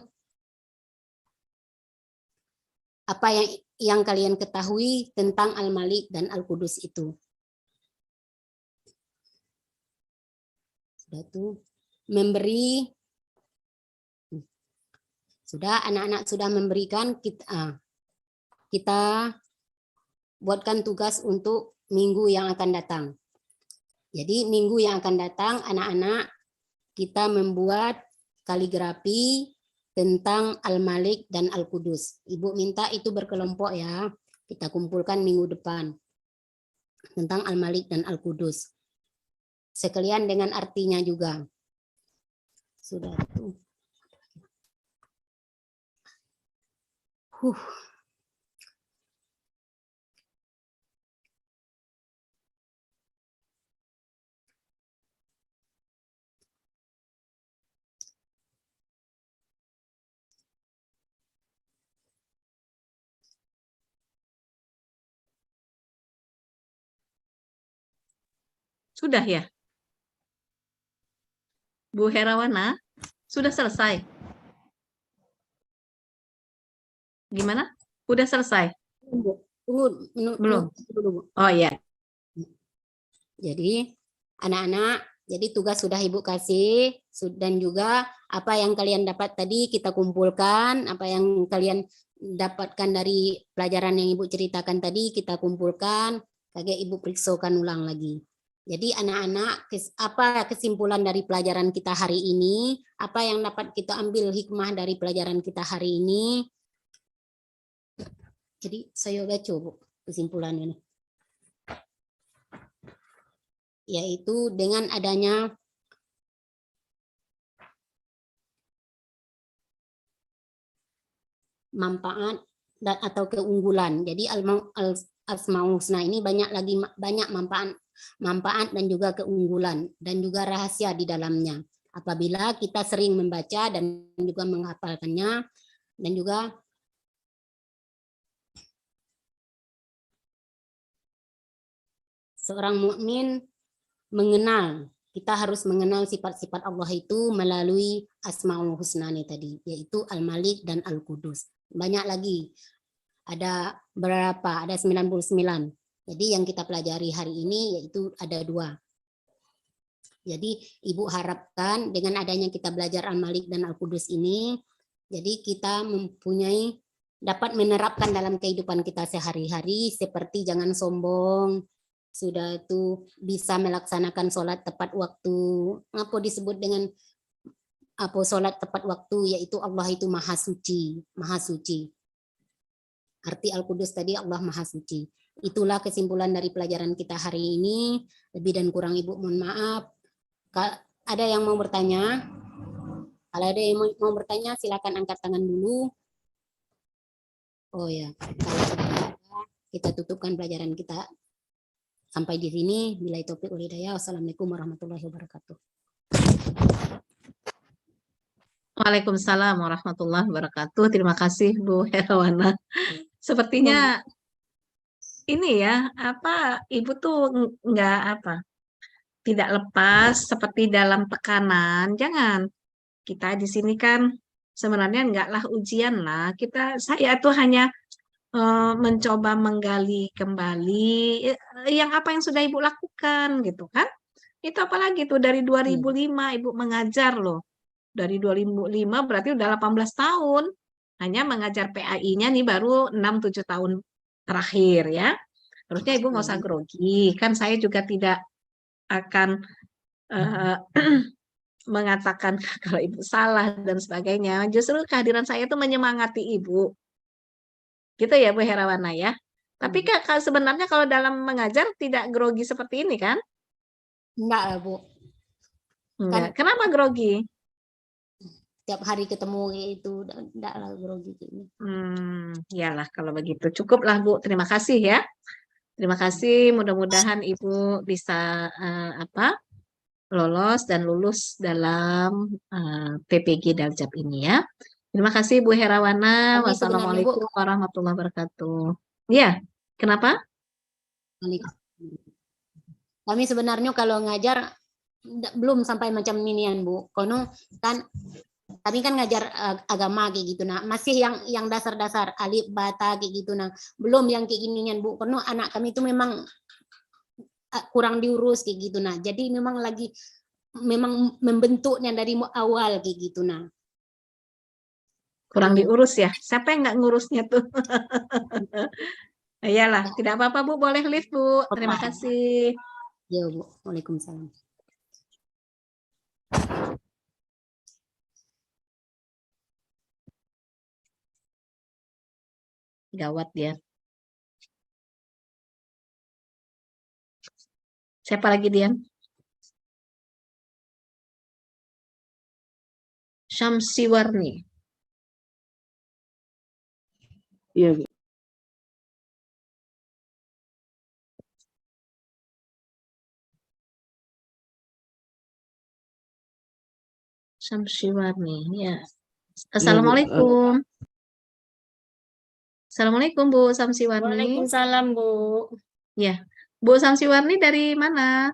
apa yang kalian ketahui tentang Al-Malik dan Al-Qudus itu. Sudah tuh memberi. Sudah anak-anak sudah memberikan, kita buatkan tugas untuk minggu yang akan datang. Jadi minggu yang akan datang anak-anak kita membuat kaligrafi tentang Al-Malik dan Al-Qudus. Ibu minta itu berkelompok ya. Kita kumpulkan minggu depan tentang Al-Malik dan Al-Qudus. Sekalian dengan artinya juga. Sudah tuh. Sudah ya? Bu Herawana, sudah selesai? Gimana? Udah selesai? Belum. Oh ya. Jadi anak-anak, jadi tugas sudah Ibu kasih dan juga apa yang kalian dapat tadi kita kumpulkan, apa yang kalian dapatkan dari pelajaran yang Ibu ceritakan tadi kita kumpulkan, kayak Ibu periksakan ulang lagi. Jadi anak-anak, apa kesimpulan dari pelajaran kita hari ini? Apa yang dapat kita ambil hikmah dari pelajaran kita hari ini? Jadi saya baca Bu kesimpulannya nih. Yaitu dengan adanya manfaat dan atau keunggulan. Jadi Asmaul Husna ini banyak manfaat dan juga keunggulan dan juga rahasia di dalamnya. Apabila kita sering membaca dan juga menghafalkannya, dan juga seorang mukmin kita harus mengenal sifat-sifat Allah itu melalui Asmaul Husna ini tadi, yaitu Al-Malik dan Al-Qudus. Banyak lagi, ada berapa? Ada 99. Jadi yang kita pelajari hari ini yaitu ada 2. Jadi Ibu harapkan dengan adanya kita belajar Al-Malik dan Al-Qudus ini, jadi kita dapat menerapkan dalam kehidupan kita sehari-hari, seperti jangan sombong, sudah itu bisa melaksanakan sholat tepat waktu. Apa disebut dengan sholat tepat waktu, yaitu Allah itu maha suci, maha suci. Arti Al-Qudus tadi Allah maha suci. Itulah kesimpulan dari pelajaran kita hari ini. Lebih dan kurang Ibu mohon maaf. Ada yang mau bertanya? Kalau ada yang mau bertanya silakan angkat tangan dulu. Oh ya, kalau sudah ada, kita tutupkan pelajaran kita sampai di sini. Billahi taufiq wal hidayah. Wassalamualaikum warahmatullahi wabarakatuh. Waalaikumsalam warahmatullahi wabarakatuh. Terima kasih Bu Herawana. Sepertinya ini ya, Ibu tuh tidak lepas seperti dalam tekanan. Jangan. Kita di sini kan sebenarnya enggaklah ujian lah. Saya tuh hanya mencoba menggali kembali yang apa yang sudah Ibu lakukan gitu kan. Itu apalagi tuh dari 2005 Ibu mengajar loh. Dari 2005 berarti udah 18 tahun. Hanya mengajar PAI-nya nih baru 6-7 tahun terakhir ya. Harusnya Ibu nggak usah grogi. Kan saya juga tidak akan mengatakan kalau Ibu salah dan sebagainya. Justru kehadiran saya itu menyemangati Ibu. Gitu ya Bu Herawana ya. Tapi Kak, sebenarnya kalau dalam mengajar tidak grogi seperti ini kan? Enggak lah Bu. Enggak. Kenapa grogi? Tiap hari ketemu itu enggak lah grogi ini. Iyalah kalau begitu. Cukuplah Bu. Terima kasih ya. Terima kasih. Mudah-mudahan Ibu bisa lolos dan lulus dalam PPG Daljab ini ya. Terima kasih Bu Herawana. Wassalamualaikum warahmatullahi wabarakatuh. Ya, kenapa? Kami sebenarnya kalau ngajar belum sampai macam inian Bu. Kono kan kami kan ngajar agama kayak gitu nah, masih yang dasar-dasar alif bata kayak gitu nah. Belum yang kayak ginian Bu. Kono anak kami itu memang kurang diurus kayak gitu nah. Jadi memang membentuknya dari awal kayak gitu nah. Kurang diurus ya. Siapa yang nggak ngurusnya tuh? Iyalah, tidak apa-apa Bu, boleh live Bu. Terima kasih. Ya Bu, waalaikumsalam. Gawat dia. Siapa lagi Dian? Syamsiwarni. Iya, Bu. Syamsiwarni, ya. Assalamualaikum. Assalamualaikum Bu Syamsiwarni. Waalaikumsalam Bu. Ya, Bu Syamsiwarni dari mana?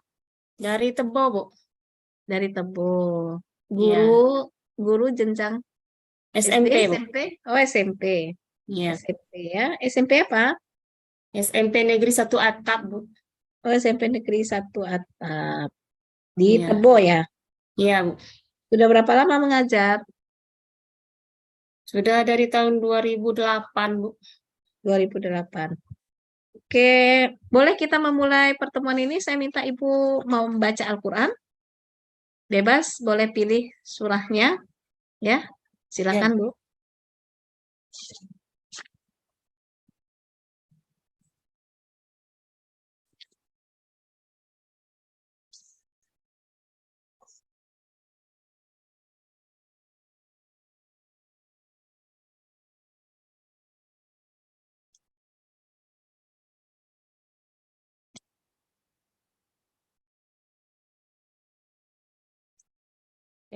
Dari Tebo Bu. Dari Tebo. Guru jenjang SMP Bu. SMP? Oh SMP. Iya. SMP ya. SMP apa? SMP Negeri 1 Atap Bu. Oh SMP Negeri 1 Atap. Di Tebo ya? Iya Bu. Sudah berapa lama mengajar? Sudah dari tahun 2008 Bu. 2008. Oke, boleh kita memulai pertemuan ini. Saya minta Ibu mau membaca Al-Quran. Bebas, boleh pilih surahnya. Ya, silakan Bu.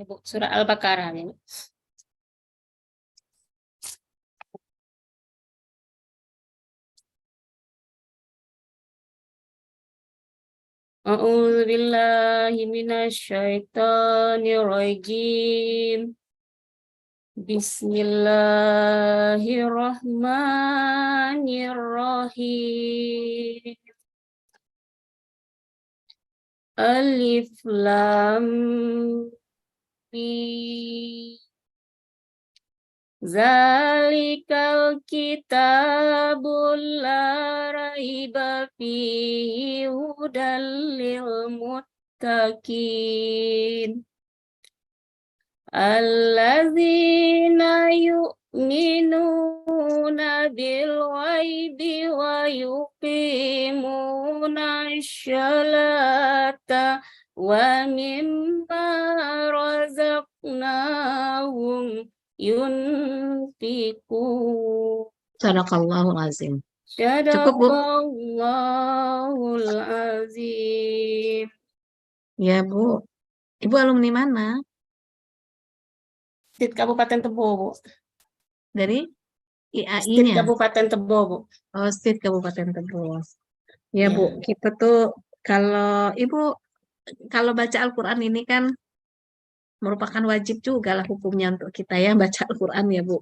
Ya, Bu. Surah Al-Baqarah ya, Bu. A'udzu billahi minasyaitonir rajim. Bismillahirrahmanirrahim. Alif lam mim. Zalikal kitabul la raiba fihi hudal lil muttaqin. Alladzina yu'minuna bil ghaibi wa yuqimuna sholata wa mimma razaqnahum yunfiqun. Sadaqallahul azim. Cukup, Bu? Sadaqallahul azim. Ya, Bu. Ibu alumni mana? Stit Kabupaten Tebo, Bu. Dari Stit IAI-nya? Kabupaten Tebo, Bu. Oh, Stit Kabupaten Tebo. Ya, Ya. Bu, kita tuh kalau Ibu kalau baca Al-Quran ini kan merupakan wajib juga lah hukumnya untuk kita ya baca Al-Quran ya, Bu.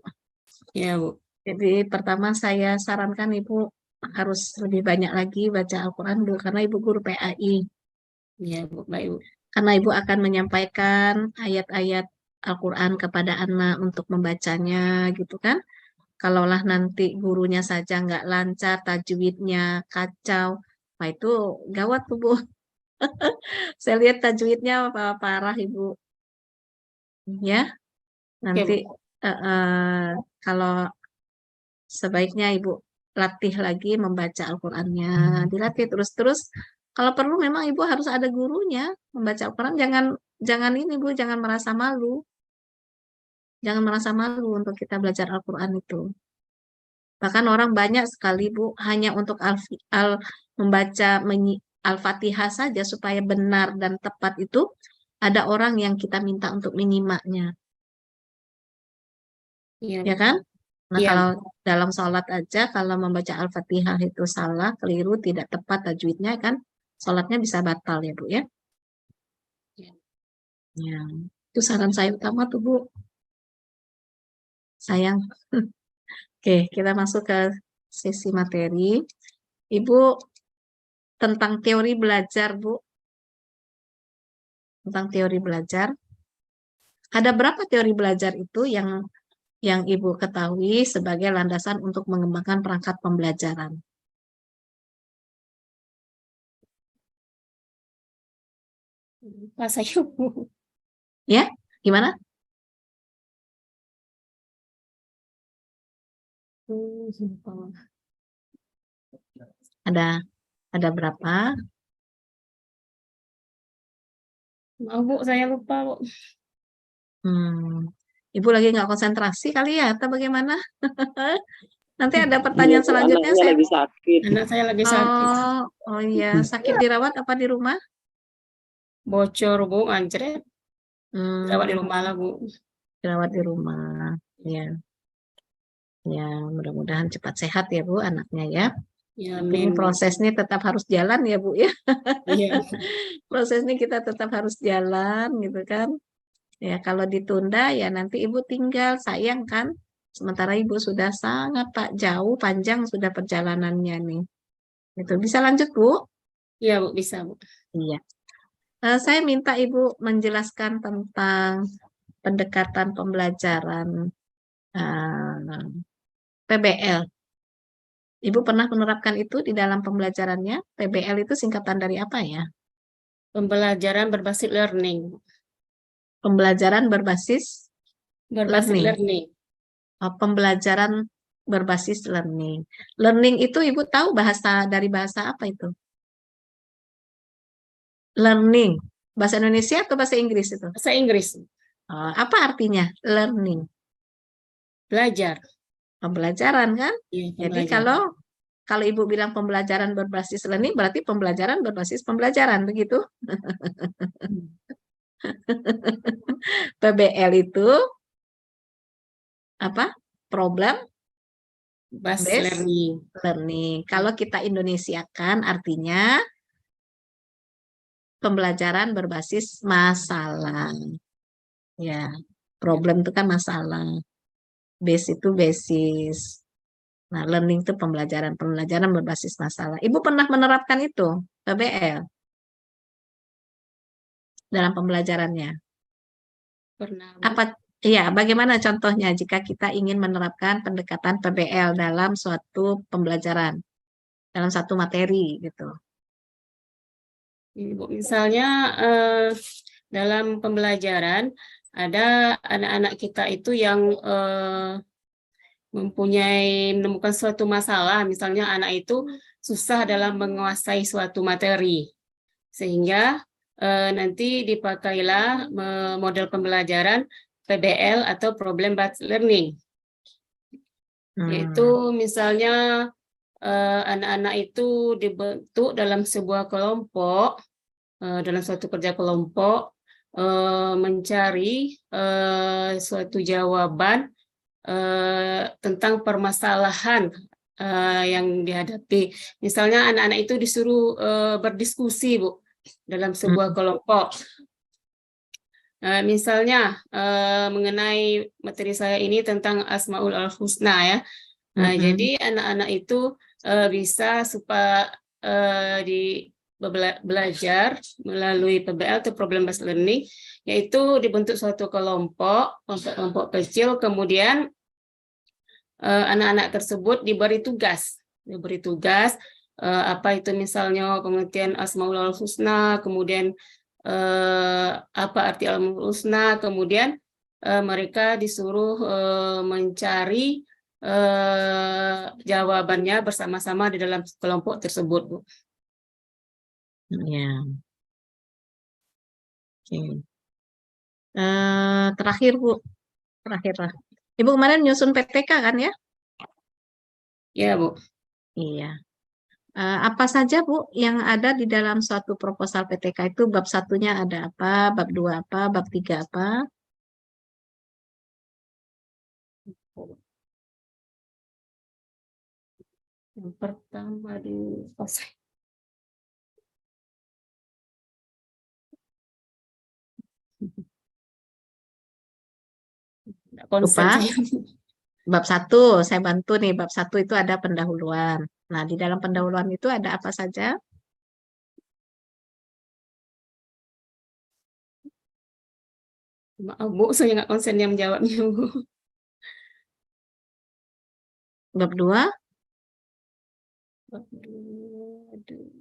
Ya, Bu. Jadi pertama saya sarankan Ibu harus lebih banyak lagi baca Al-Quran, Bu, karena Ibu guru PAI. Ya, Bu. Baik, Bu. Karena Ibu akan menyampaikan ayat-ayat Al-Quran kepada anak untuk membacanya gitu kan. Kalaulah nanti gurunya saja nggak lancar, tajwidnya kacau, nah itu gawat tuh, Bu. Saya lihat tajwidnya parah, Ibu. Ya, nanti kalau sebaiknya Ibu latih lagi membaca Al-Qurannya, dilatih terus-terus. Kalau perlu memang Ibu harus ada gurunya membaca Al-Quran. Jangan ini, Bu, jangan merasa malu. Jangan merasa malu untuk kita belajar Al-Quran itu. Bahkan orang banyak sekali, Bu, hanya untuk membaca Al-Fatihah saja supaya benar dan tepat itu, ada orang yang kita minta untuk menyimaknya. Ya, Ya kan? Nah, Iya. kalau dalam sholat aja, kalau membaca Al-Fatihah itu salah, keliru, tidak tepat tajwidnya kan, sholatnya bisa batal ya, Bu, ya? Iya. Ya, itu saran saya utama tuh, Bu. Sayang. Oke, kita masuk ke sesi materi. Ibu, tentang teori belajar, Bu. Tentang teori belajar. Ada berapa teori belajar itu yang Ibu ketahui sebagai landasan untuk mengembangkan perangkat pembelajaran? Masa yuk, Bu. Ya, gimana? Ada berapa? Maaf, Bu, saya lupa, Bu. Ibu lagi nggak konsentrasi kali ya, atau bagaimana? Nanti ada pertanyaan selanjutnya. Anaknya lagi sakit. Anak saya lagi sakit. Oh iya, sakit dirawat apa di rumah? Bocor, Bu, anjret. Rawat di Hmm, rumah lah, Bu. dirawat di rumah. Ya, ya, mudah-mudahan cepat sehat ya, Bu, anaknya ya. Ya, Ini amin. prosesnya tetap harus jalan ya, Bu, ya. Iya. Prosesnya kita tetap harus jalan gitu kan. Ya, kalau ditunda ya nanti Ibu tinggal, sayang kan. Sementara Ibu sudah sangat jauh, panjang sudah perjalanannya nih. Itu bisa lanjut, Bu? Iya, Bu, bisa, Bu. Iya. Saya minta Ibu menjelaskan tentang pendekatan pembelajaran PBL. Ibu pernah menerapkan itu di dalam pembelajarannya? PBL itu singkatan dari apa ya? Pembelajaran berbasis learning. Pembelajaran berbasis Berbasis learning. Pembelajaran berbasis learning. Learning itu Ibu tahu dari bahasa apa itu? Learning. Bahasa Indonesia atau bahasa Inggris itu? Bahasa Inggris. Apa artinya learning? Belajar. Pembelajaran kan? Iya, Jadi pembelajaran. kalau Ibu bilang pembelajaran berbasis learning, berarti pembelajaran berbasis pembelajaran, begitu? PBL itu apa? Problem Based based learning. learning. Kalau kita Indonesiakan artinya pembelajaran berbasis masalah. Ya, problem itu kan masalah. Base itu basis. Nah, learning itu pembelajaran berbasis masalah. Ibu pernah menerapkan itu, PBL, dalam pembelajarannya. Pernah, Bu. Apa, ya, bagaimana contohnya jika kita ingin menerapkan pendekatan PBL dalam suatu pembelajaran, dalam satu materi gitu. Ibu, misalnya dalam pembelajaran ada anak-anak kita itu yang menemukan suatu masalah, misalnya anak itu susah dalam menguasai suatu materi, sehingga nanti dipakailah model pembelajaran PBL atau Problem Based Learning, yaitu misalnya anak-anak itu dibentuk dalam sebuah kelompok, dalam suatu kerja kelompok, mencari suatu jawaban tentang permasalahan yang dihadapi. Misalnya anak-anak itu disuruh berdiskusi, Bu, dalam sebuah kelompok. Misalnya mengenai materi saya ini tentang Asmaul Husna ya. Jadi anak-anak itu bisa supaya belajar melalui PBL atau Problem Based Learning, yaitu dibentuk suatu kelompok kecil, kemudian anak-anak tersebut diberi tugas apa itu misalnya pengertian Asmaul Husna, kemudian apa arti Al Husna, kemudian mereka disuruh mencari jawabannya bersama-sama di dalam kelompok tersebut, Bu. Ya. Oke. Terakhir, Bu. Terakhir lah. Ibu kemarin nyusun PTK kan ya? Ya, Bu. Iya. Apa saja, Bu, yang ada di dalam suatu proposal PTK itu? Bab satunya ada apa? Bab 2 apa? Bab 3 apa? Yang pertama di konsep Lupa? saya. Bab 1, saya bantu nih. Bab 1 itu ada pendahuluan. Nah, di dalam pendahuluan itu ada apa saja? Maaf, Bu, saya nggak konsen yang menjawabnya, Bu. Bab 2? Aduh.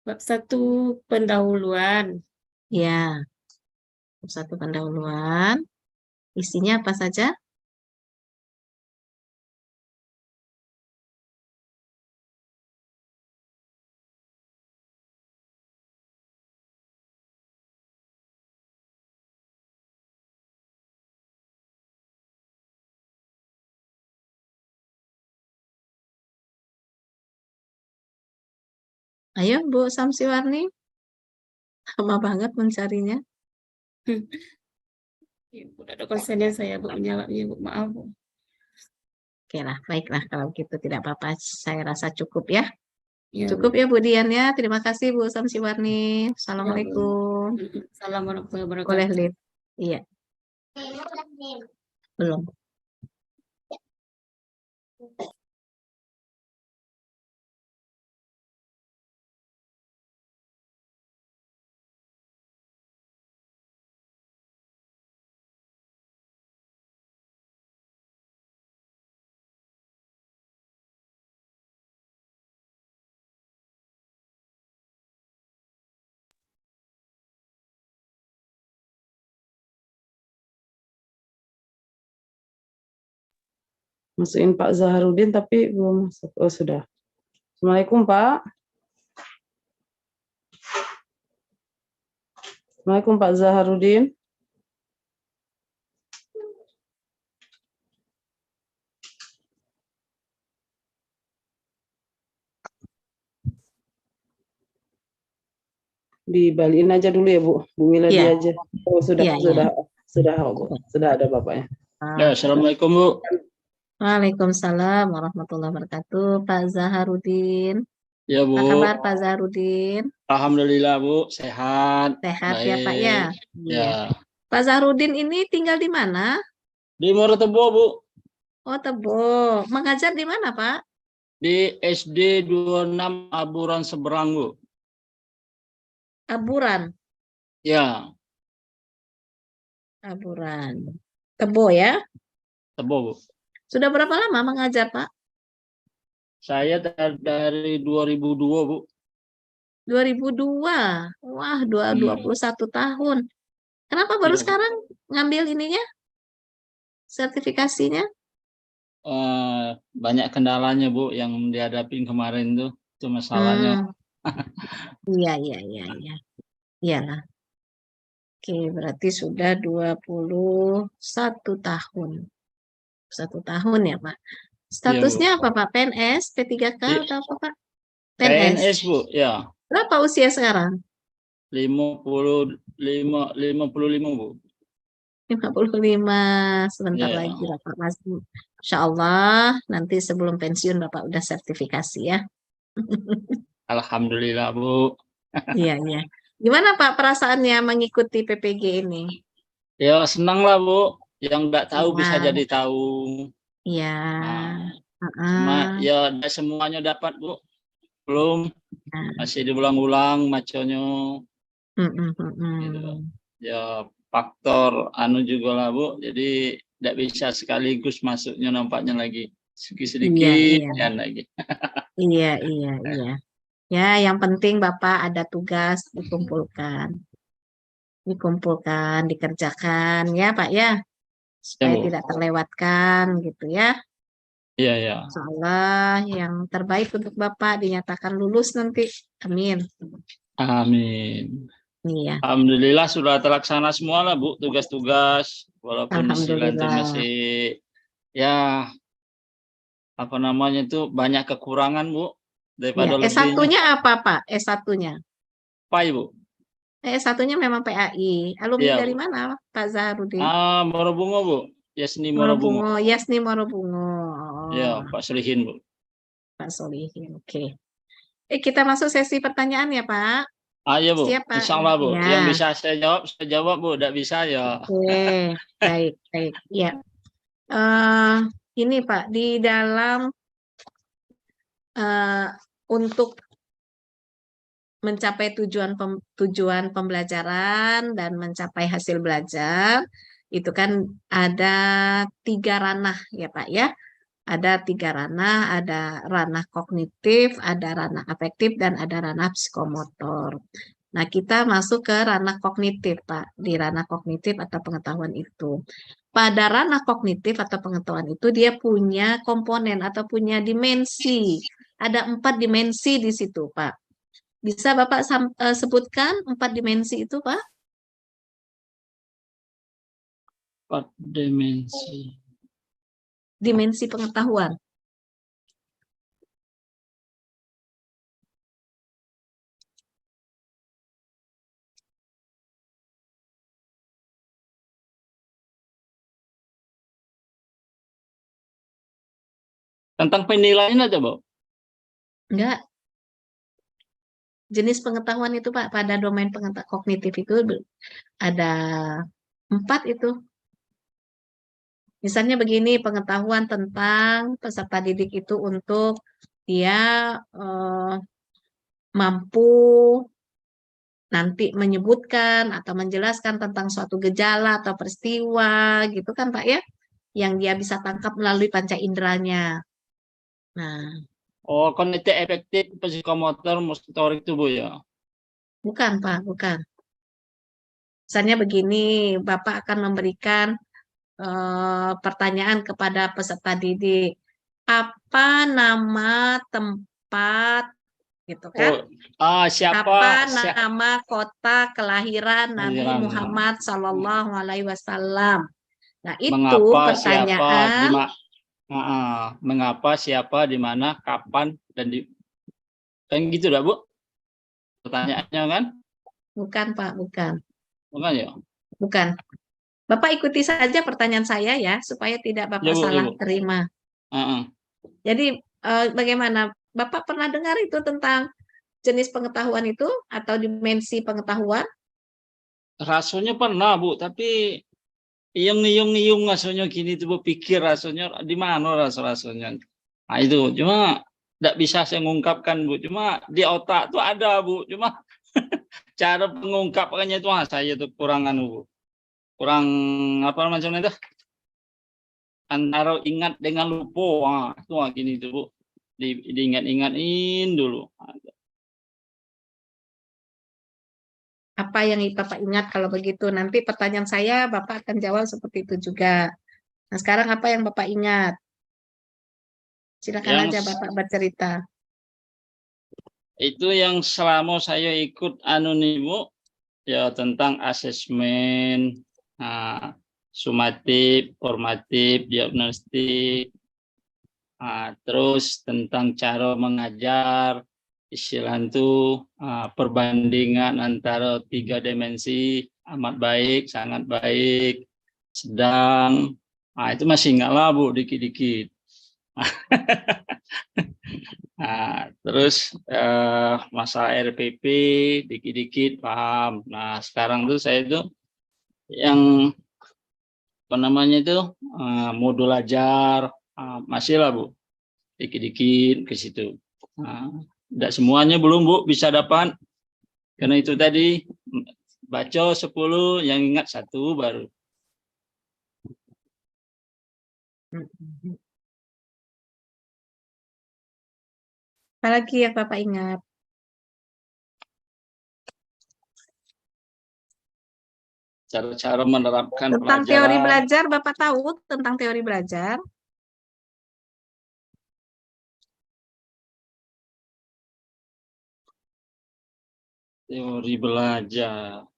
Bab 1 pendahuluan. Ya. Bab 1 pendahuluan. Isinya apa saja? Ayo, Bu Samsiwarni. Lama banget mencarinya. Ya, Bu, ada konsennya saya, Bu, menjawabnya, Bu. Maaf, Bu. Oke lah, baiklah kalau gitu tidak apa-apa. Saya rasa cukup ya. Ya, Cukup Bu. ya Bu Dian ya. Terima kasih Bu Samsiwarni. Ya, Bu. Assalamualaikum. Assalamualaikum warahmatullahi Boleh, wabarakatuh. Lid. Iya, belum. Masukin Pak Zaharudin tapi belum masuk. Oh, sudah. Assalamualaikum, Pak. Assalamualaikum, Pak Zaharudin. Dibalikin aja dulu ya Bu. Bu Miladi Iya. aja. Oh, sudah Iya, iya. Bu. Sudah ada Bapaknya. Ya, Assalamualaikum Bu. Waalaikumsalam warahmatullahi wabarakatuh. Pak Zaharudin. Ya Bu. Apa kabar Pak Zaharudin? Alhamdulillah Bu, sehat. Sehat ya Pak ya? Baik. Ya. Pak Zaharudin ini tinggal di mana? Di Morotebo Bu, Oh, Tebo. Mengajar di mana Pak? di SD 26 Aburan Seberang Bu. Aburan. Ya, Aburan. Tebo ya? Tebo Bu. Sudah berapa lama mengajar Pak? Saya dari 2002 Bu. 2002. Wah, 21 tahun. Kenapa baru Iya, Bu. sekarang ngambil ininya? Sertifikasinya? Banyak kendalanya Bu yang dihadapin kemarin tuh. Itu masalahnya. Iya. Iyalah. Oke, berarti sudah 21 tahun. 1 tahun ya, Pak. Statusnya apa, Pak? PNS, P3K Iya. atau apa, Pak? PNS Bu, ya. Berapa usia sekarang? 55 Bu. 55. Sebentar Iya. lagi Bapak masih. Insya Allah nanti sebelum pensiun Bapak udah sertifikasi ya. Alhamdulillah Bu. Iya. Gimana Pak perasaannya mengikuti PPG ini? Ya senang lah Bu. Yang nggak tahu bisa Senang. jadi tahu. Iya. Nah, ya nggak semuanya dapat Bu. Belum. Masih diulang-ulang maconya. Gitu. Ya faktor anu juga lah Bu. Jadi tidak bisa sekaligus masuknya nampaknya lagi. Sedikit-sedikit Iya. lagi. Iya. Ya, yang penting Bapak ada tugas dikumpulkan, dikerjakan ya Pak ya, supaya Bu. tidak terlewatkan gitu ya. Iya. Insya Allah yang terbaik untuk Bapak dinyatakan lulus nanti. Amin. Amin. Iya. Alhamdulillah sudah terlaksana semua lah Bu, tugas-tugas. Walaupun istilahnya masih ya apa namanya itu banyak kekurangan Bu daripada Ya, lebihnya. S1-nya apa Pak? S1-nya? Apa Ibu? S1-nya memang PAI. Alumni Iya, dari Bu. mana Pak Zaharudin? Morobungo Bu. Yasni Morobungo. Yasni Morobungo. Ya, Pak Solihin Bu. Pak Solihin. Oke. Kita masuk sesi pertanyaan ya Pak. Ayo Bu. Siap, Pak. Insya Allah Bu. Ya. Yang bisa saya jawab Bu. Tidak bisa ya. Oke, baik. Ya. Ini Pak, di dalam untuk mencapai tujuan pembelajaran dan mencapai hasil belajar, itu kan ada 3 ranah ya Pak ya. Ada 3 ranah, ada ranah kognitif, ada ranah afektif, dan ada ranah psikomotor. Nah, kita masuk ke ranah kognitif, Pak. Di ranah kognitif atau pengetahuan itu. Pada ranah kognitif atau pengetahuan itu, dia punya komponen atau punya dimensi. Ada 4 dimensi di situ, Pak. Bisa Bapak sebutkan 4 dimensi itu, Pak? 4 dimensi. Dimensi pengetahuan. Tentang penilaian aja Bu. Enggak. Jenis pengetahuan itu Pak, pada domain pengetahuan kognitif itu ada 4 itu. Misalnya begini, pengetahuan tentang peserta didik itu untuk dia mampu nanti menyebutkan atau menjelaskan tentang suatu gejala atau peristiwa gitu kan Pak ya, yang dia bisa tangkap melalui panca inderanya. Nah, Oh, kognitif efektif, psikomotor, motorik itu Bu ya? bukan Pak, bukan. Misalnya begini, Bapak akan memberikan pertanyaan kepada peserta didik, apa nama tempat gitu kan? Siapa? Apa nama kota kelahiran Nabi Kelahiran. Muhammad Sallallahu Alaihi Wasallam? Nah itu Mengapa, pertanyaan. Mengapa, siapa, di mana, kapan, dan di kan gitu dah Bu? Pertanyaannya kan? Bukan, Pak, bukan. Bukan ya? Bukan. Bapak ikuti saja pertanyaan saya ya, supaya tidak Bapak Ya, Bu, ya, salah Bu. terima. Heeh. Jadi bagaimana? Bapak pernah dengar itu tentang jenis pengetahuan itu atau dimensi pengetahuan? Rasanya pernah, Bu, tapi iung rasanya gini tuh, Bu, pikir rasanya di mana rasanya. Nah, itu cuma tidak bisa saya mengungkapkan, Bu. Cuma di otak tuh ada, Bu. Cuma cara pengungkapannya itu saya tuh kurang Bu. Kurang apa macam itu? Antara ingat dengan lupa. Itu gini tuh, Bu. Diingat-ingatin dulu. Apa yang Bapak ingat kalau begitu? Nanti pertanyaan saya Bapak akan jawab seperti itu juga. Nah, sekarang apa yang Bapak ingat? Silakan aja Bapak bercerita. Itu yang selama saya ikut nih, Bu, ya tentang asesmen, sumatif, formatif, diagnostik, terus tentang cara mengajar, istilah itu perbandingan antara 3 dimensi, amat baik, sangat baik, sedang. Itu masih ingat lah, Bu, dikit-dikit. Terus masalah RPP dikit-dikit paham. Nah, sekarang tuh saya itu yang apa namanya itu modul ajar masih lah, Bu, dikit-dikit ke situ. Tidak semuanya belum, Bu, bisa dapat. Karena itu tadi baca 10, yang ingat 1 baru. Apalagi yang Bapak ingat? Cara-cara menerapkan Tentang pelajaran. teori belajar, Bapak tahu tentang teori belajar? Teori belajar.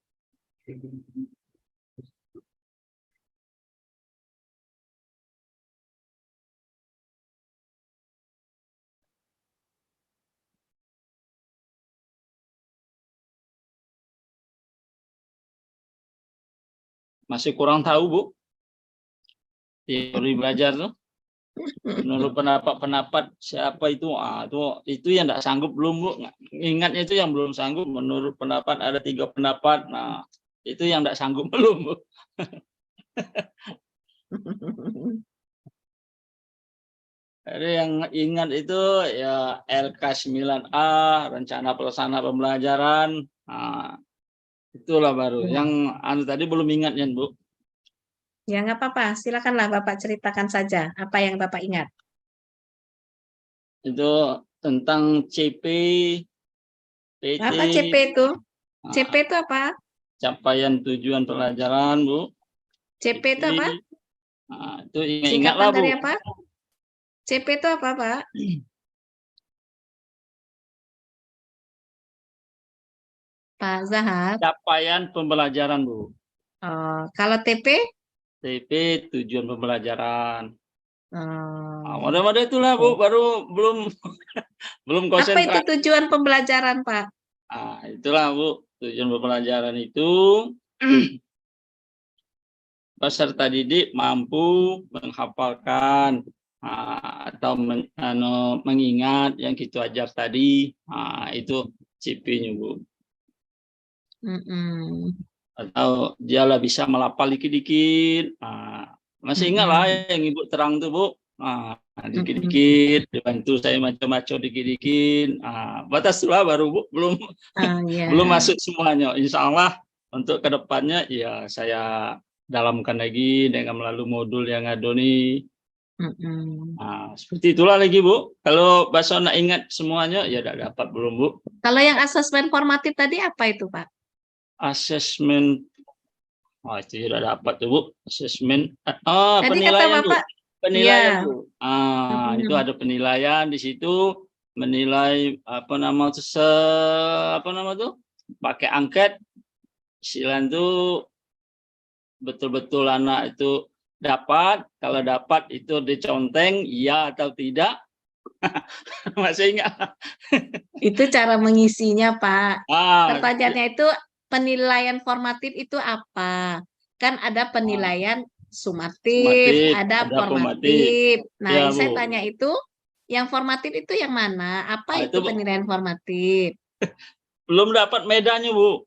Masih kurang tahu, Bu. Teori belajar tuh. Menurut pendapat siapa itu? Itu yang tidak sanggup belum, Bu. Ingatnya itu yang belum sanggup. Menurut pendapat ada 3 pendapat. Nah, itu yang tidak sanggup belum, Bu. Jadi yang ingat itu ya LK9A, rencana pelaksana pembelajaran. Nah, itulah baru. Yang tadi belum ingatnya, Bu. Ya, nggak apa-apa. Silakanlah Bapak ceritakan saja apa yang Bapak ingat. Itu tentang CP, PT. Apa CP itu? CP itu apa? Capaian tujuan pelajaran, Bu. CP itu apa? Itu ingat-ingat Singkatan lah, Bu. dari apa? CP itu apa, Pak? Pak Zahar. Capaian pembelajaran, Bu. Kalau TP? TP tujuan pembelajaran. Oh. Model-model itulah, Bu, baru belum konsentrasi. Apa itu tujuan pembelajaran, Pak? Itulah, Bu, tujuan pembelajaran itu peserta didik mampu menghafalkan atau mengingat yang kita ajar tadi. Itu CP-nya, Bu. Atau dialah bisa melapal dikit-dikit. Masih ingat lah yang Ibu terang tuh, Bu. Dikit-dikit dibantu saya macam-macam dikit-dikit. Batas lah baru, Bu, belum masuk semuanya. Insya Allah untuk kedepannya ya saya dalamkan lagi dengan melalui modul yang ada nih. Seperti itulah lagi, Bu. Kalau Basona ingat semuanya ya tidak dapat belum, Bu. Kalau yang asesmen formatif tadi apa itu, Pak? Asesmen, itu sudah dapat tuh, Bu. Asesmen, tadi penilaian, kata Bapak, penilaian, Bu. Itu ada penilaian di situ, menilai apa nama tuh pakai angket, silan tuh betul-betul anak itu dapat. Kalau dapat itu diconteng, iya atau tidak. Masih ingat? Itu cara mengisinya, Pak. Pertanyaannya itu penilaian formatif itu apa? Kan ada penilaian sumatif, Sumatif, ada ada formatif. Nah, Ya, yang saya Bu. tanya itu, yang formatif itu yang mana? Apa itu Itu, Bu, penilaian formatif? belum dapat medannya, Bu.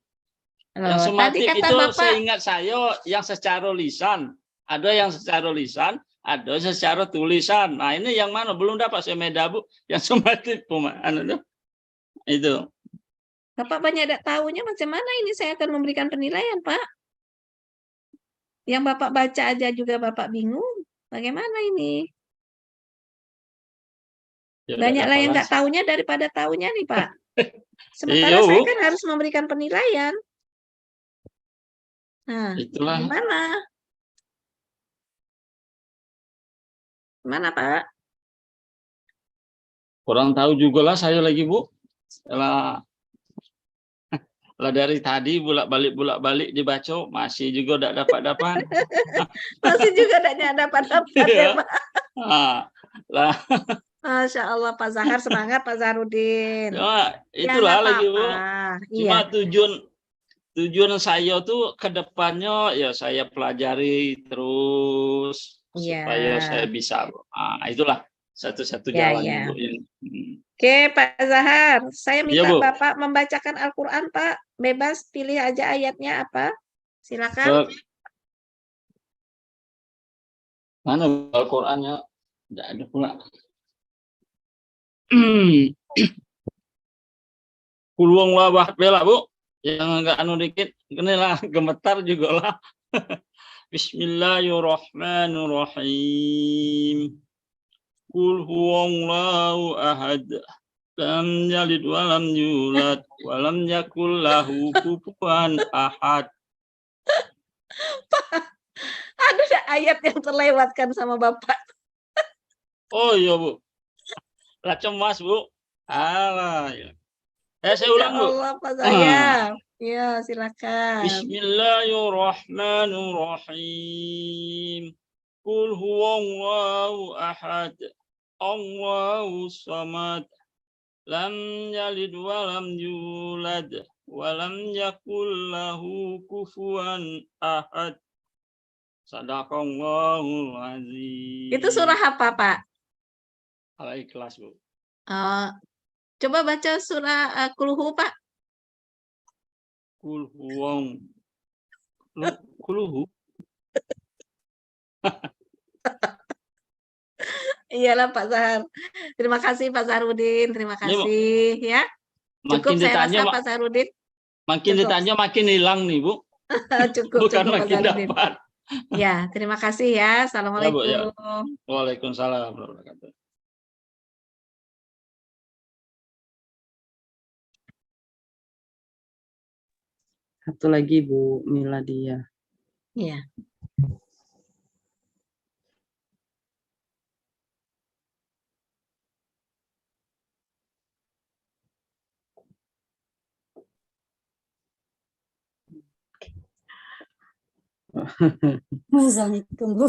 Yang Loh, tadi sumatif kata itu Bapak, seingat saya yang secara lisan. Ada yang secara lisan, ada secara tulisan. Nah, ini yang mana? Belum dapat saya meda, Bu. Yang sumatif, itu. Bapak banyak tidak tahunya macam mana ini saya akan memberikan penilaian, Pak. Yang Bapak baca aja juga Bapak bingung. Bagaimana ini? Ya, Banyaklah yang nggak langsung. tahunya daripada tahunya nih, Pak. Iya, Sementara saya Bu. kan harus memberikan penilaian. Nah, Itulah. gimana? Gimana, Pak? Kurang tahu juga lah saya lagi, Bu. Setelah dari tadi bolak-balik dibaca, masih juga tidak dapat. Masih juga tidak dapat-dapat ya, Iya. Pak. Ah, lah, Masya Allah, Pak Zahar semangat, Pak Zahrudin. ya, Ya, itulah nggak lagi, Bu. apa-apa. Cuma Iya. tujuan saya tuh ke depannya ya saya pelajari terus Iya. supaya saya bisa. Itulah satu-satu Ya, jalan, ya. Bu. Oke, Pak Zahar, saya Iya, minta Bu. Bapak membacakan Al-Quran, Pak. Bebas, pilih aja ayatnya apa. Silakan. Mana Al-Qur'annya? Tidak ada pula. Peluang wabah bela, Bu. Yang enggak dikit, inilah gemetar juga lah. Bismillahirrahmanirrahim. Qul huwallahu ahad. Lam yalid walam yulad walam yakul lahu kufuwan ahad. Ada ayat yang terlewatkan sama Bapak. Oh iya, Bu. Lah cemas, Bu. Alah, ya. Saya ulang, Bu. Allah, Pak Zahar. Ya, silakan. Bismillahirrahmanirrahim. Qul huwallahu ahad. Allahu samad. Lam yalid walam yulad walam yakul lahu kufuwan ahad. Sadaqallahul azim. Itu surah apa, Pak? Al-Ikhlas, Bu. Coba baca surah Kulhu, Pak. Kulhuwang. Kulhu. Iyalah Pak Zahar. Terima kasih Pak Zahrudin. Terima kasih ya. Cukup Makin saya ditanya, rasa Pak Zahrudin. Makin Cukup. ditanya makin hilang nih, Bu. Cukup, Bukan cukup Pak makin Zahrudin. dapat. Ya, terima kasih ya. Assalamualaikum. Ya, Bu, ya. Waalaikumsalam warahmatullahi wabarakatuh. Satu lagi Bu Miladia. Iya. Assalamualaikum Bu.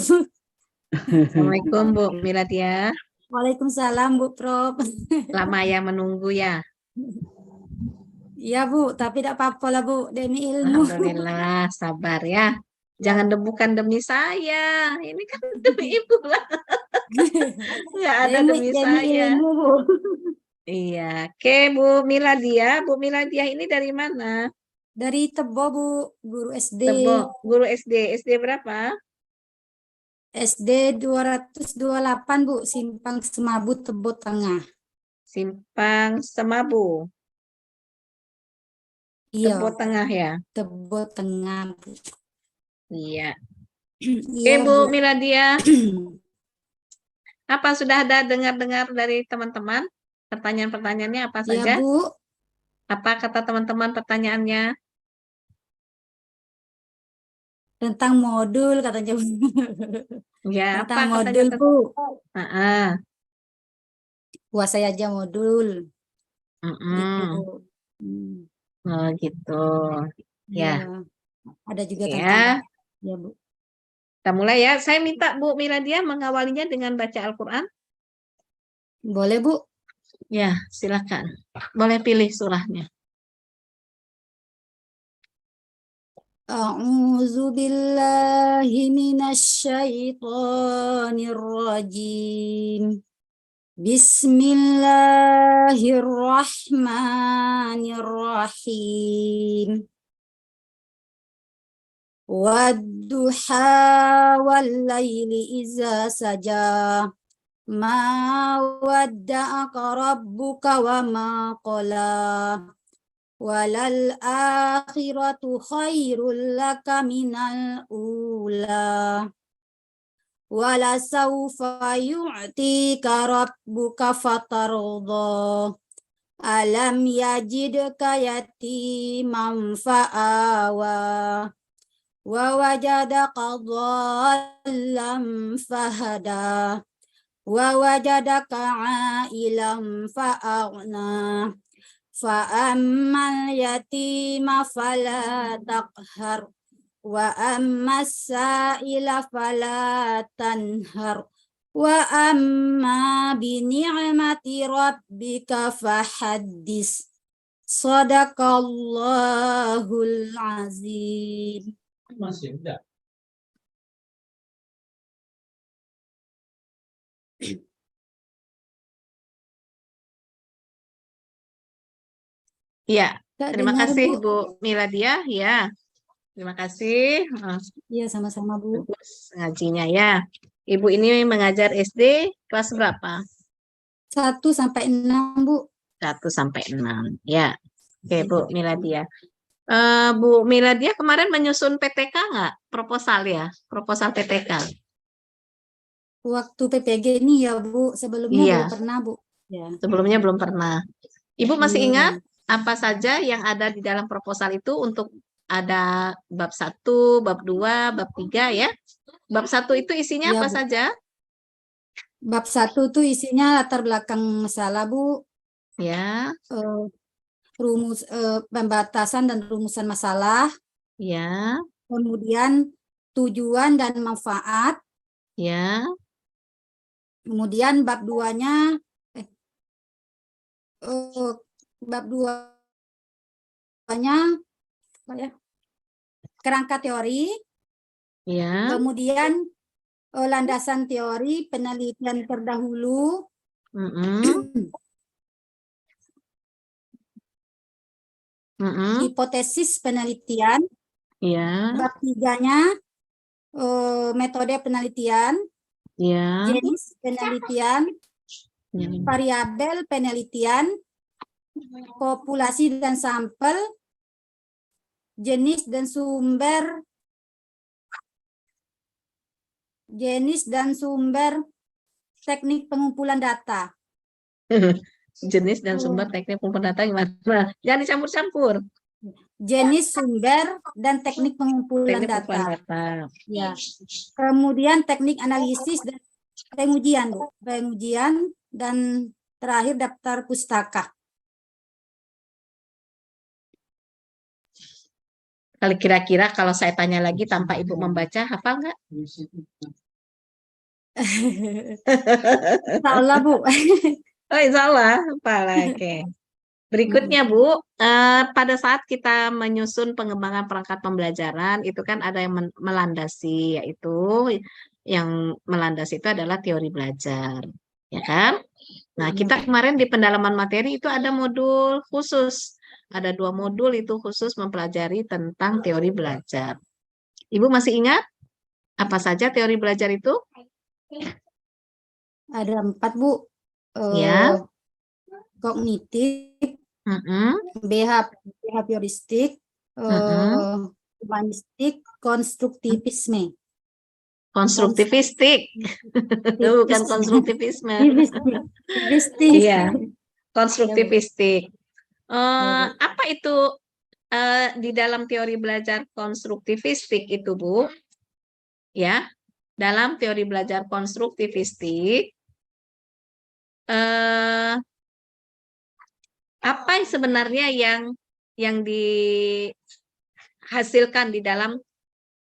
Assalamualaikum Bu Miladia. Waalaikumsalam Bu Prof. Lama ya menunggu ya. Iya Bu, tapi tidak apa-apa lah Bu, demi ilmu. Alhamdulillah, sabar ya. Jangan bukan demi saya. Ini kan demi Ibu lah. Nggak ada demi saya. Ilmu Bu. Iya. Oke Bu Miladia. Bu Miladia ini dari mana? Dari Tebo Bu, guru SD. Tebo, guru SD. SD berapa? SD 228 Bu, Simpang Semabu, Tebo Tengah. Simpang Semabu. Iya. Tebo Tengah ya? Tebo Tengah Bu. Iya. Iya, Bu Miladia. Apa sudah ada dengar-dengar dari teman-teman? Pertanyaan-pertanyaannya apa saja? Iya Bu. Apa kata teman-teman pertanyaannya? Tentang modul katanya Bu. Ya, Tentang apa modul katanya? Bu. Kuasai aja modul. Gitu. Oh gitu. Ya. Ada juga Ya. tentang ya Bu. Kita mulai ya. Saya minta Bu Miladia mengawalinya dengan baca Al-Quran. Boleh Bu? Ya, silakan. Boleh pilih surahnya. A'udzu billahi minasyaitonir rajim. Bismillahirrahmanirrahim. Wadduha wal laili iza saja. Ma wadda'aka rabbuka wa ma qala. Walal akhiratu khairul laka minal ula. Wala sawfa yu'tika rabbuka fatarda. Alam yajidka yatiman fa'awa. Wa wajadaka dhallan fahada. Wa wajadaka 'ailan fa'aghna. Fa'ammal yatima fala taqhar. Wa ammas sa'ila fala tanhar. Wa amma bi ni'mati rabbika fahaddis. Shadaqallahul azim. Masih enggak. Ya, Kak, terima dengar, kasih Bu? Bu Miladia. Ya, terima kasih. Iya, sama-sama, Bu. Bagus ngajinya ya. Ibu ini mengajar SD kelas berapa? 1 sampai 6, Bu. 1 sampai 6. Ya. Oke, Bu Miladia. Bu Miladia kemarin menyusun PTK nggak? Proposal ya? Proposal PTK. Waktu PPG ini ya, Bu. Sebelumnya Iya. belum pernah, Bu. Ya. Sebelumnya belum pernah. Ibu masih Belum. ingat apa saja yang ada di dalam proposal itu untuk ada bab 1, bab 2, bab 3 ya? Bab 1 itu isinya Ya, apa Bu. saja? Bab 1 tuh isinya latar belakang masalah, Bu. Ya, Pembatasan dan rumusan masalah. ya, Kemudian tujuan dan manfaat. ya. Kemudian bab 2-nya bab 2-nya apa ya? Kerangka teori. Ya. Kemudian landasan teori, penelitian terdahulu. Hipotesis penelitian. Ya. Bab 3-nya metode penelitian. Ya. Jenis penelitian. Variabel penelitian. Populasi dan sampel. Jenis dan sumber teknik pengumpulan data. Jenis dan sumber teknik pengumpulan data gimana? Jangan dicampur-campur. Jenis sumber dan teknik pengumpulan Teknik data. pengumpulan data. Ya. Kemudian teknik analisis dan pengujian, Bu. Pengujian dan terakhir daftar pustaka. Kalau kira-kira kalau saya tanya lagi tanpa Ibu membaca, hafal nggak? Insya Allah, Bu. Oh, insya Allah, hafal. Oke. Berikutnya, Bu, pada saat kita menyusun pengembangan perangkat pembelajaran, itu kan ada yang melandasi, yaitu yang melandasi itu adalah teori belajar, ya kan? Nah, kita kemarin di pendalaman materi itu ada modul khusus. Ada 2 modul itu khusus mempelajari tentang teori belajar. Ibu masih ingat apa saja teori belajar itu? Ada 4, Bu. Ya. Kognitif, behavioristik, humanistik, konstruktivisme. Konstruktivistik, bukan konstruktivisme. Iya, konstruktivistik. Apa itu di dalam teori belajar konstruktivistik itu, Bu? Ya, dalam teori belajar konstruktivistik, apa sebenarnya yang dihasilkan di dalam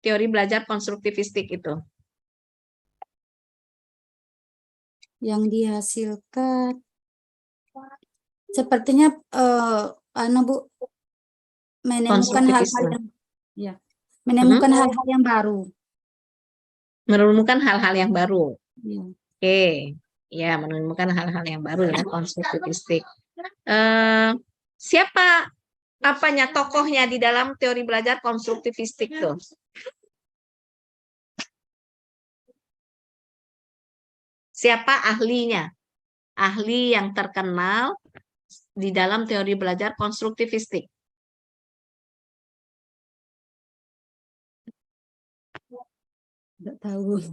teori belajar konstruktivistik itu? Yang dihasilkan sepertinya Bu, menemukan hal-hal yang Menemukan hal-hal yang baru. Menemukan hal-hal yang baru. Ya. Oke, ya menemukan hal-hal yang baru ya, konstruktivistik. Siapa apanya tokohnya di dalam teori belajar konstruktivistik tuh? Siapa ahlinya? Ahli yang terkenal di dalam teori belajar konstruktivistik. Nggak tahu.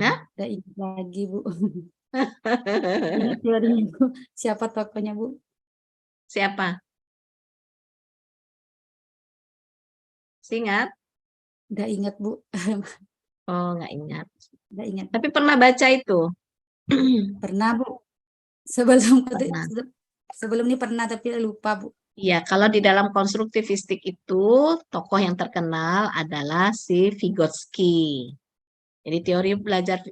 Hah? Nggak ingat lagi, Bu. Ingat teorinya, Bu. Siapa tokohnya, Bu? Siapa? Ingat? Nggak ingat, Bu. Oh, nggak ingat. Nggak ingat. Tapi pernah baca itu? Pernah, Bu. Sebelum Pernah. sebelum ini pernah, tapi lupa, Bu. Iya, kalau di dalam konstruktivistik itu, tokoh yang terkenal adalah si Vygotsky. Jadi teori belajar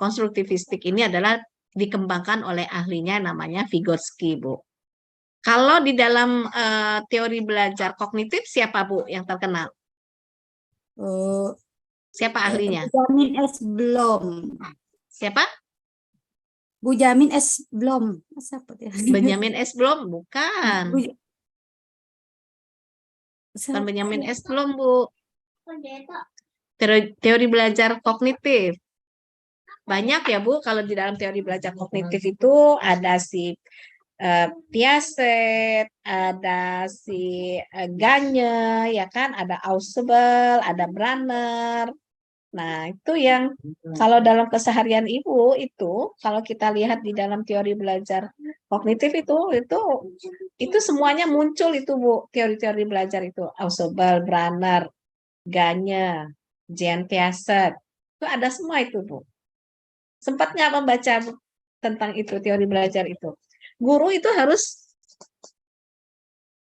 konstruktivistik ini adalah dikembangkan oleh ahlinya namanya Vygotsky, Bu. Kalau di dalam teori belajar kognitif, siapa, Bu, yang terkenal? Siapa ahlinya? Benjamin S. Blom. Siapa? Benjamin S. Blom. Siapa dia? Benjamin S. Blom? Bukan. Bukan Siapa? Benjamin S. Blom, Bu. Teori belajar kognitif. Banyak ya, Bu, kalau di dalam teori belajar kognitif itu ada si Piaget, ada si Gagne, ya kan, ada Ausubel, ada Branner. Nah, itu yang kalau dalam keseharian Ibu itu, kalau kita lihat di dalam teori belajar kognitif itu semuanya muncul itu, Bu, teori-teori belajar itu. Ausubel, Branner, Gagne, Jean Piaget, itu ada semua itu, Bu. Sempat nggak membaca tentang itu, teori belajar itu? Guru itu harus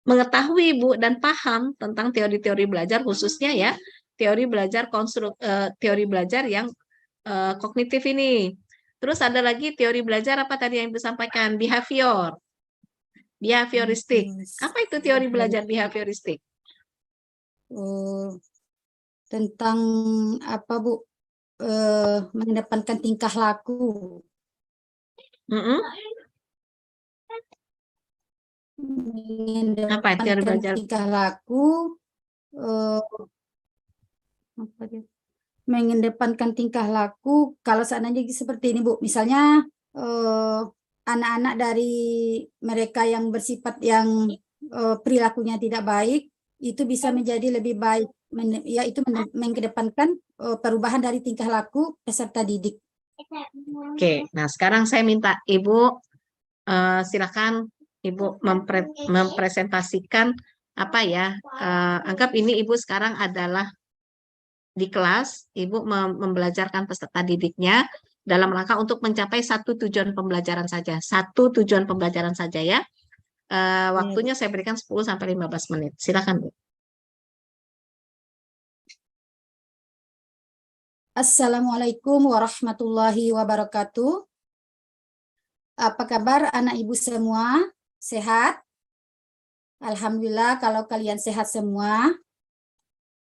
mengetahui, Bu, dan paham tentang teori-teori belajar, khususnya ya teori belajar teori belajar yang kognitif ini. Terus ada lagi teori belajar apa tadi yang Ibu sampaikan? Behavioristik. Apa itu teori belajar behavioristik? Tentang apa, Bu? Mengedepankan tingkah laku. Apa teori belajar tingkah laku? Mengedepankan tingkah laku. Kalau seandainya seperti ini, Bu, misalnya anak-anak dari mereka yang bersifat yang perilakunya tidak baik itu bisa menjadi lebih baik, yaitu mengedepankan perubahan dari tingkah laku peserta didik. Oke, nah sekarang saya minta Ibu silakan Ibu mempresentasikan apa ya, anggap ini Ibu sekarang adalah di kelas, Ibu membelajarkan peserta didiknya dalam rangka untuk mencapai satu tujuan pembelajaran saja. Satu tujuan pembelajaran saja ya. Waktunya saya berikan 10-15 menit. Silakan, Bu. Assalamualaikum warahmatullahi wabarakatuh. Apa kabar anak Ibu semua? Sehat? Alhamdulillah kalau kalian sehat semua.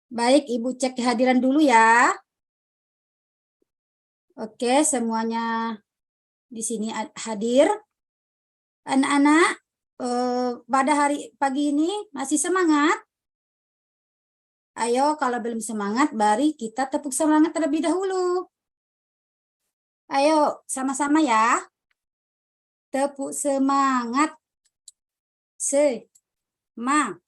Baik, Ibu cek kehadiran dulu ya. Oke, semuanya di sini hadir. Anak-anak, pada pagi ini masih semangat? Ayo, kalau belum semangat, mari kita tepuk semangat terlebih dahulu. Ayo, sama-sama ya. Tepuk semangat. Semangat.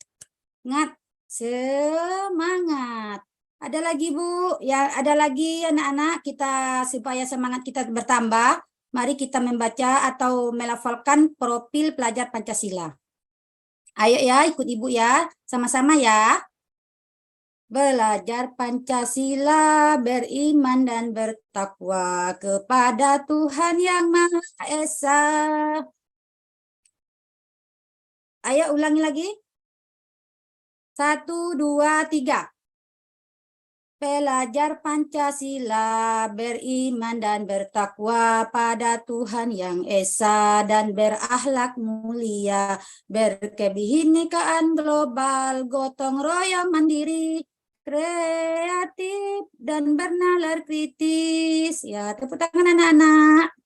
Semangat. Ada lagi, Bu? Ya, ada lagi anak-anak, kita supaya semangat kita bertambah. Mari kita membaca atau melafalkan profil pelajar Pancasila. Ayo ya, ikut Ibu ya. Sama-sama ya. Belajar Pancasila, beriman dan bertakwa kepada Tuhan Yang Maha Esa. Ayo ulangi lagi. 1, 2, 3. Belajar Pancasila, beriman dan bertakwa pada Tuhan Yang Esa dan berakhlak mulia, berkebinekaan global, gotong royong mandiri, kreatif, dan bernalar kritis. Ya, tepuk tangan anak-anak.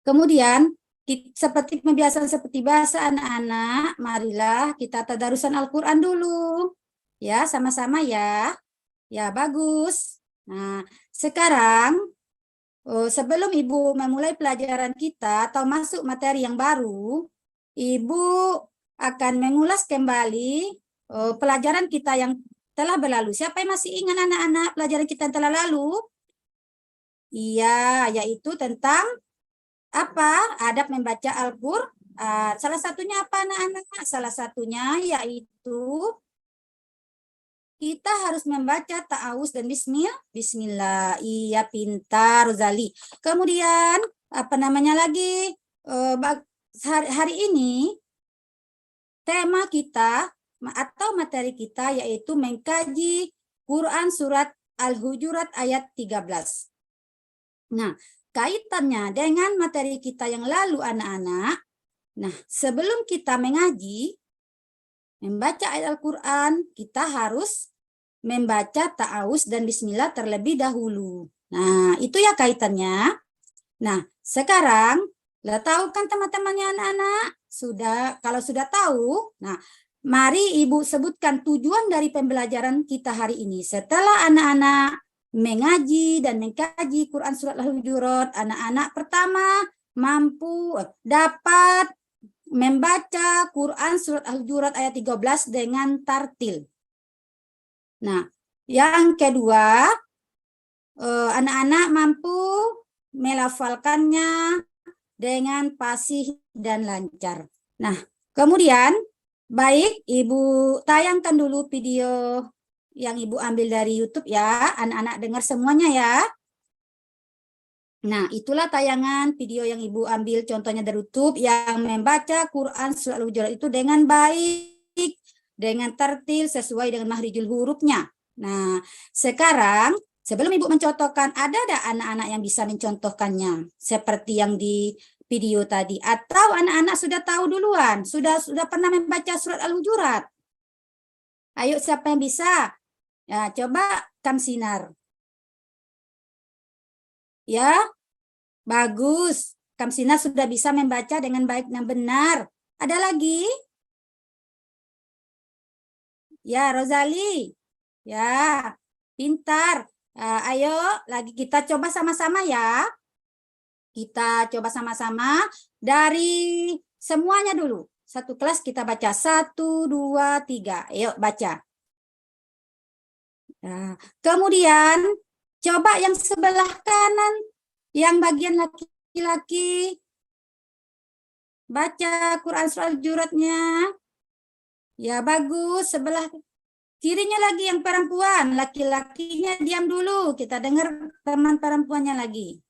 Kemudian, seperti pembiasaan seperti bahasa anak-anak, marilah kita tadarusan Al-Quran dulu. Ya, sama-sama ya. Ya, bagus. Nah, sekarang sebelum Ibu memulai pelajaran kita atau masuk materi yang baru, Ibu akan mengulas kembali pelajaran kita yang telah berlalu. Siapa yang masih ingat anak-anak pelajaran kita yang telah lalu? Iya, yaitu tentang apa? Adab membaca Al-Quran. Salah satunya apa anak-anak? Salah satunya yaitu kita harus membaca ta'awuz dan bismillah. Iya, pintar Rozali. Kemudian apa namanya lagi? Hari ini tema kita atau materi kita yaitu mengkaji Quran surat Al-Hujurat ayat 13. Nah, kaitannya dengan materi kita yang lalu anak-anak. Nah, sebelum kita mengaji membaca ayat Al-Quran, kita harus membaca ta'awuz dan bismillah terlebih dahulu. Nah, itu ya kaitannya. Nah, sekarang, tahu kan teman-temannya anak-anak? Kalau sudah tahu, nah, mari Ibu sebutkan tujuan dari pembelajaran kita hari ini. Setelah anak-anak mengaji dan mengkaji Quran surat Al-Hujurat, anak-anak pertama dapat membaca Quran surat Al-Hujurat ayat 13 dengan tartil. Nah, yang kedua, anak-anak mampu melafalkannya dengan fasih dan lancar. Nah, kemudian baik Ibu tayangkan dulu video yang Ibu ambil dari YouTube ya, anak-anak dengar semuanya ya. Nah, itulah tayangan video yang Ibu ambil contohnya dari YouTube yang membaca Quran surat Al-Hujurat itu dengan baik, dengan tertil sesuai dengan mahrijul hurufnya. Nah, sekarang sebelum Ibu mencontohkan, ada anak-anak yang bisa mencontohkannya seperti yang di video tadi, atau anak-anak sudah tahu duluan, sudah pernah membaca surat Al-Hujurat? Ayo, siapa yang bisa? Ya, coba Kamsinar. Ya, bagus. Kamsinar sudah bisa membaca dengan baik dan benar. Ada lagi? Ya, Rozali. Ya, pintar. Ayo, lagi kita coba sama-sama ya. Kita coba sama-sama dari semuanya dulu. Satu kelas kita baca 1, 2, 3. Ayo baca. Nah, kemudian coba yang sebelah kanan, yang bagian laki-laki. Baca Quran surat Al-Hujuratnya. Ya, bagus. Sebelah kirinya lagi yang perempuan. Laki-lakinya diam dulu. Kita dengar teman perempuannya lagi.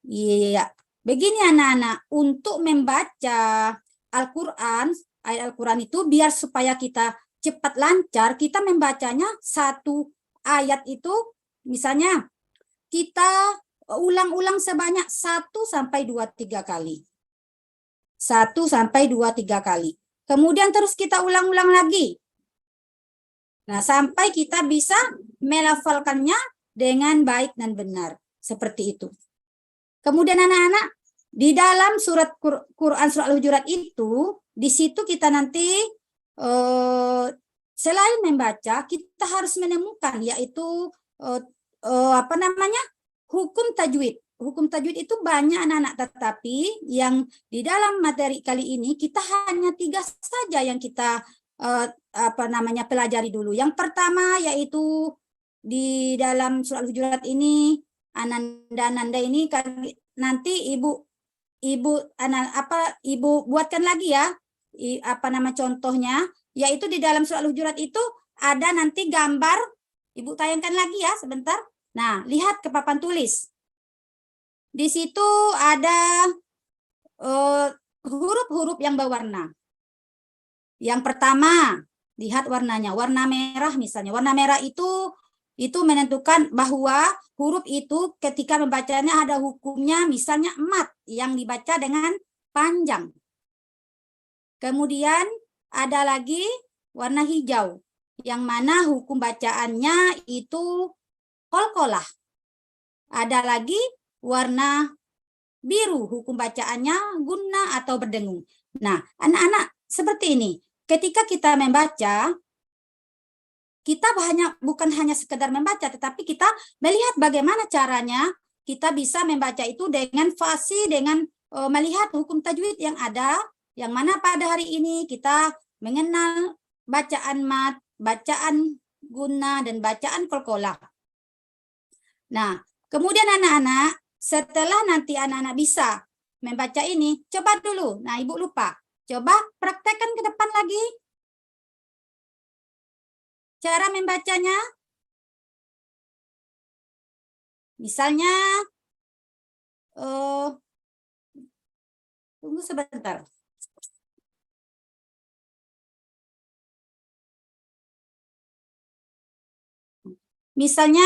Iya. Begini anak-anak. Untuk membaca Al-Quran, ayat Al-Quran itu biar supaya kita cepat lancar, kita membacanya satu ayat itu, misalnya kita ulang-ulang sebanyak 1 sampai 2, 3 kali. 1 sampai 2, 3 kali. Kemudian terus kita ulang-ulang lagi. Nah, sampai kita bisa melafalkannya dengan baik dan benar. Seperti itu. Kemudian anak-anak, di dalam surat Quran surat Al-Hujurat itu, di situ kita nanti selain membaca, kita harus menemukan yaitu hukum tajwid. Hukum tajwid itu banyak anak-anak, tetapi yang di dalam materi kali ini kita hanya 3 saja yang kita pelajari dulu. Yang pertama yaitu di dalam surat Al-Hujurat ini Ananda ini nanti Ibu buatkan lagi ya. Contohnya, yaitu di dalam surat Al-Hujurat itu ada nanti gambar, Ibu tayangkan lagi ya sebentar. Nah, lihat ke papan tulis. Di situ ada huruf-huruf yang berwarna. Yang pertama, lihat warnanya, warna merah misalnya. Warna merah itu menentukan bahwa huruf itu ketika membacanya ada hukumnya, misalnya mat yang dibaca dengan panjang. Kemudian ada lagi warna hijau. yang mana hukum bacaannya itu qalqalah. Ada lagi warna biru, hukum bacaannya gunnah atau berdengung. Nah, anak-anak seperti ini. Ketika kita membaca, kita bukan hanya sekedar membaca, tetapi kita melihat bagaimana caranya kita bisa membaca itu dengan fasih, dengan melihat hukum tajwid yang ada, yang mana pada hari ini kita mengenal bacaan mat, bacaan gunnah, dan bacaan qalqalah. Nah, kemudian anak-anak, setelah nanti anak-anak bisa membaca ini, coba dulu. Nah, Ibu lupa. Coba praktekkan ke depan lagi. Cara membacanya. Misalnya, tunggu sebentar. Misalnya,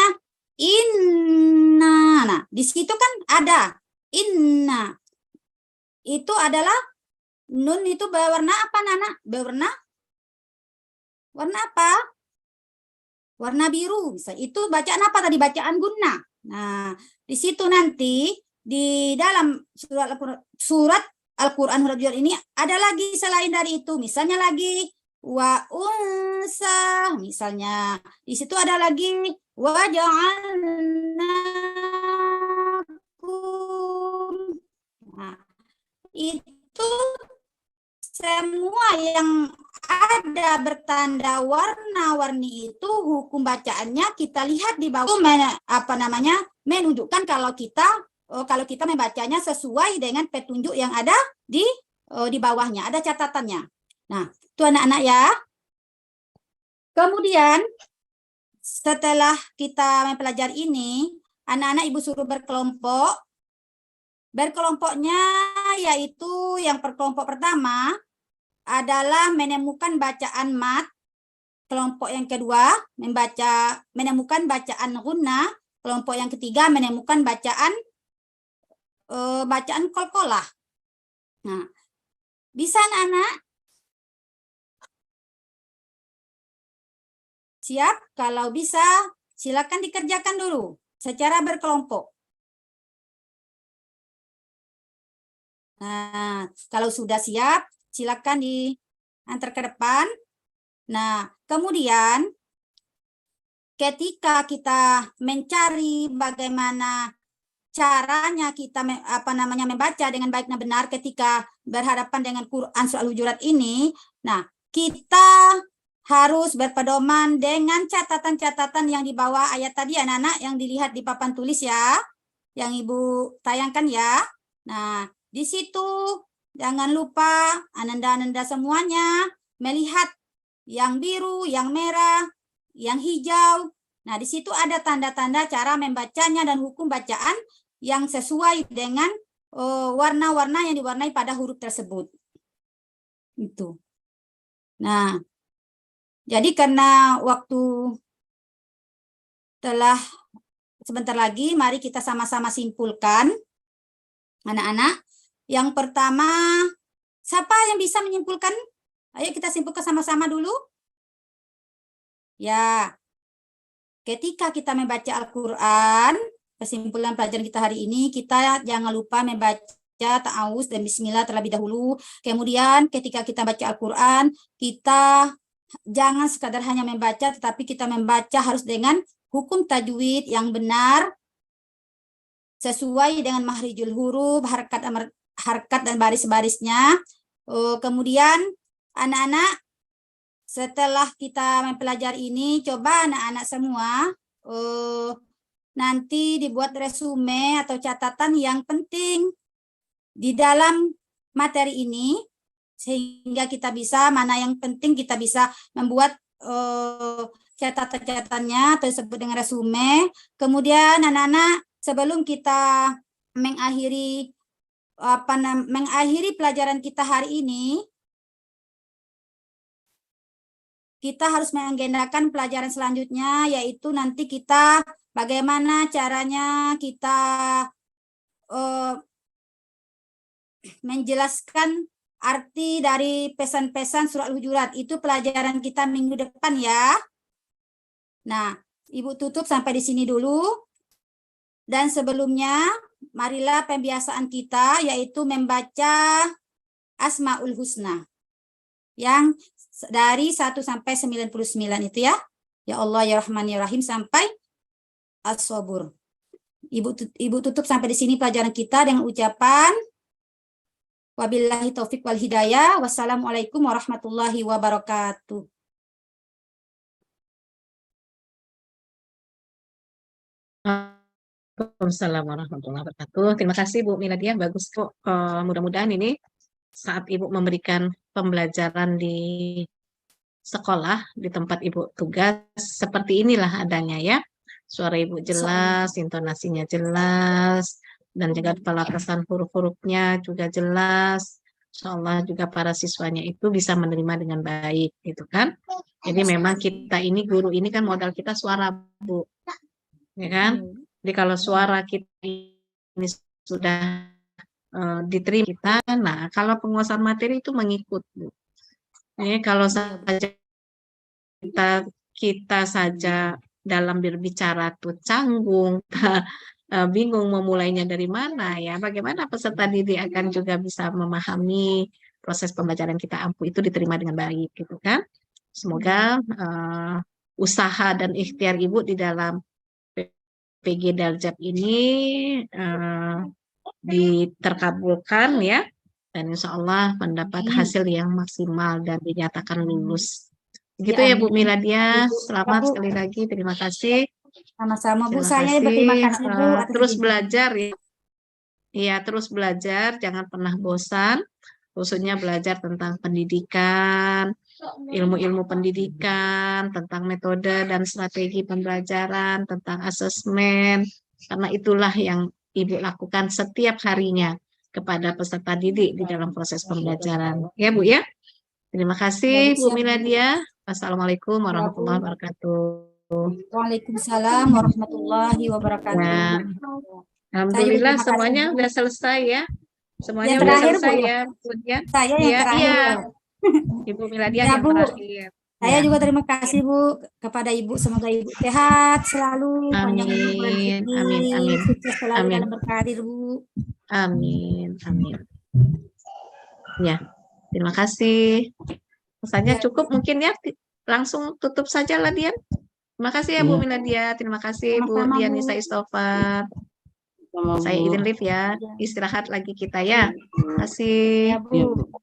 inna. Nah, di situ kan ada inna. Itu adalah nun itu berwarna apa, Nana? Berwarna apa? Warna biru. Itu bacaan apa tadi? Bacaan gunnah. Nah, di situ nanti di dalam surat Al-Qur'an huruf jar ini ada lagi selain dari itu. Misalnya lagi wa unsa, misalnya di situ ada lagi wa ja'alnakum. Nah, itu semua yang ada bertanda warna-warni itu hukum bacaannya kita lihat di bawah menunjukkan kalau kita membacanya sesuai dengan petunjuk yang ada di bawahnya, ada catatannya. Nah, itu anak-anak ya. Kemudian setelah kita mempelajari ini, anak-anak Ibu suruh berkelompok. Berkelompoknya yaitu yang kelompok pertama adalah menemukan bacaan mat. Kelompok yang kedua menemukan bacaan gunnah. Kelompok yang ketiga menemukan bacaan qalqalah. Nah, bisa anak-anak? Siap? Kalau bisa, silakan dikerjakan dulu secara berkelompok. Nah, kalau sudah siap, silakan diantar ke depan. Nah, kemudian ketika kita mencari bagaimana caranya kita membaca dengan baik dan benar ketika berhadapan dengan Quran surah Al-Hujurat ini, nah, kita harus berpedoman dengan catatan-catatan yang di bawah ayat tadi, anak-anak, yang dilihat di papan tulis ya, yang Ibu tayangkan ya. Nah, di situ jangan lupa ananda-ananda semuanya melihat yang biru, yang merah, yang hijau. Nah, di situ ada tanda-tanda cara membacanya dan hukum bacaan yang sesuai dengan warna-warna yang diwarnai pada huruf tersebut. Itu. Nah, jadi karena waktu telah sebentar lagi, mari kita sama-sama simpulkan, anak-anak. Yang pertama, siapa yang bisa menyimpulkan? Ayo kita simpulkan sama-sama dulu. Ya, ketika kita membaca Al-Quran, kesimpulan pelajaran kita hari ini, kita jangan lupa membaca ta'awuz dan bismillah terlebih dahulu. Kemudian ketika kita baca Al-Quran, kita jangan sekadar hanya membaca, tetapi kita membaca harus dengan hukum tajwid yang benar, sesuai dengan mahrijul huruf, harkat dan baris-barisnya. Kemudian anak-anak, setelah kita mempelajari ini, coba anak-anak semua nanti dibuat resume atau catatan yang penting di dalam materi ini, sehingga kita bisa, mana yang penting kita bisa membuat catatan-catatannya atau disebut dengan resume. Kemudian anak-anak, sebelum kita mengakhiri pelajaran kita hari ini, kita harus mengagendakan pelajaran selanjutnya, yaitu nanti kita bagaimana caranya kita menjelaskan arti dari pesan-pesan surat Al-Hujurat. Itu pelajaran kita minggu depan ya. Nah, Ibu tutup sampai di sini dulu. Dan sebelumnya, marilah pembiasaan kita yaitu membaca Asmaul Husna. Yang dari 1 sampai 99 itu ya. Ya Allah, ya Rahman, ya Rahim sampai As-Sabur. Ibu tutup sampai di sini pelajaran kita dengan ucapan wabillahi taufik wal hidayah. Wassalamualaikum warahmatullahi wabarakatuh. Waalaikumsalam warahmatullahi wabarakatuh. Terima kasih Bu Miladia, bagus kok. Mudah-mudahan ini saat Ibu memberikan pembelajaran di sekolah, di tempat Ibu tugas, seperti inilah adanya ya. Suara Ibu jelas, intonasinya jelas, dan juga pelafazan huruf-hurufnya juga jelas. Insyaallah juga para siswanya itu bisa menerima dengan baik, gitu kan. Jadi memang kita ini, guru ini kan modal kita suara, Bu. Ya kan? Jadi kalau suara kita ini sudah diterima kita, nah kalau penguasaan materi itu mengikut, Bu. Ini kalau saja kita saja dalam berbicara tuh canggung, bingung memulainya dari mana ya, bagaimana peserta didik akan juga bisa memahami proses pembelajaran kita ampuh itu diterima dengan baik, gitu kan. Semoga usaha dan ikhtiar Ibu di dalam PG Daljab ini diterkabulkan ya, dan insya Allah mendapat hasil yang maksimal dan dinyatakan lulus. Begitu ya Bu Miladia, selamat sekali lagi, terima kasih. Sama-sama Bu, Terima saya kasih. berterima kasih Bu. atas Terus izin. belajar ya. Iya, terus belajar, jangan pernah bosan, khususnya belajar tentang pendidikan, ilmu-ilmu pendidikan, tentang metode dan strategi pembelajaran, tentang asesmen, karena itulah yang Ibu lakukan setiap harinya kepada peserta didik di dalam proses pembelajaran. Ya Bu ya. Terima kasih Bu Miladia. Wassalamualaikum warahmatullahi wabarakatuh. Waalaikumsalam warahmatullahi wabarakatuh. Ya. Alhamdulillah terima kasih, semuanya Bu. sudah selesai ya. Semuanya Yang udah terakhir, selesai Bu. ya, Bu ya. Saya yang Iya, terakhir. iya. Ya. Ibu Miladia Ya, yang Bu. terakhir. Saya Ya. juga terima kasih Bu kepada Ibu. Semoga Ibu sehat selalu, panjang umur Amin, rezeki, amin, amin. sukses selalu Amin. dalam berkarir Bu. Amin, amin. Ya, terima kasih. Rasanya Ya. cukup mungkin ya. Langsung tutup saja lah Dian. Terima kasih ya Bu Miladia. Terima kasih Bu Sama-sama, Dian Bu. Nisa Istofat. Sama Saya Bu. izin live ya. Istirahat lagi kita ya. Terima kasih. Ya Bu.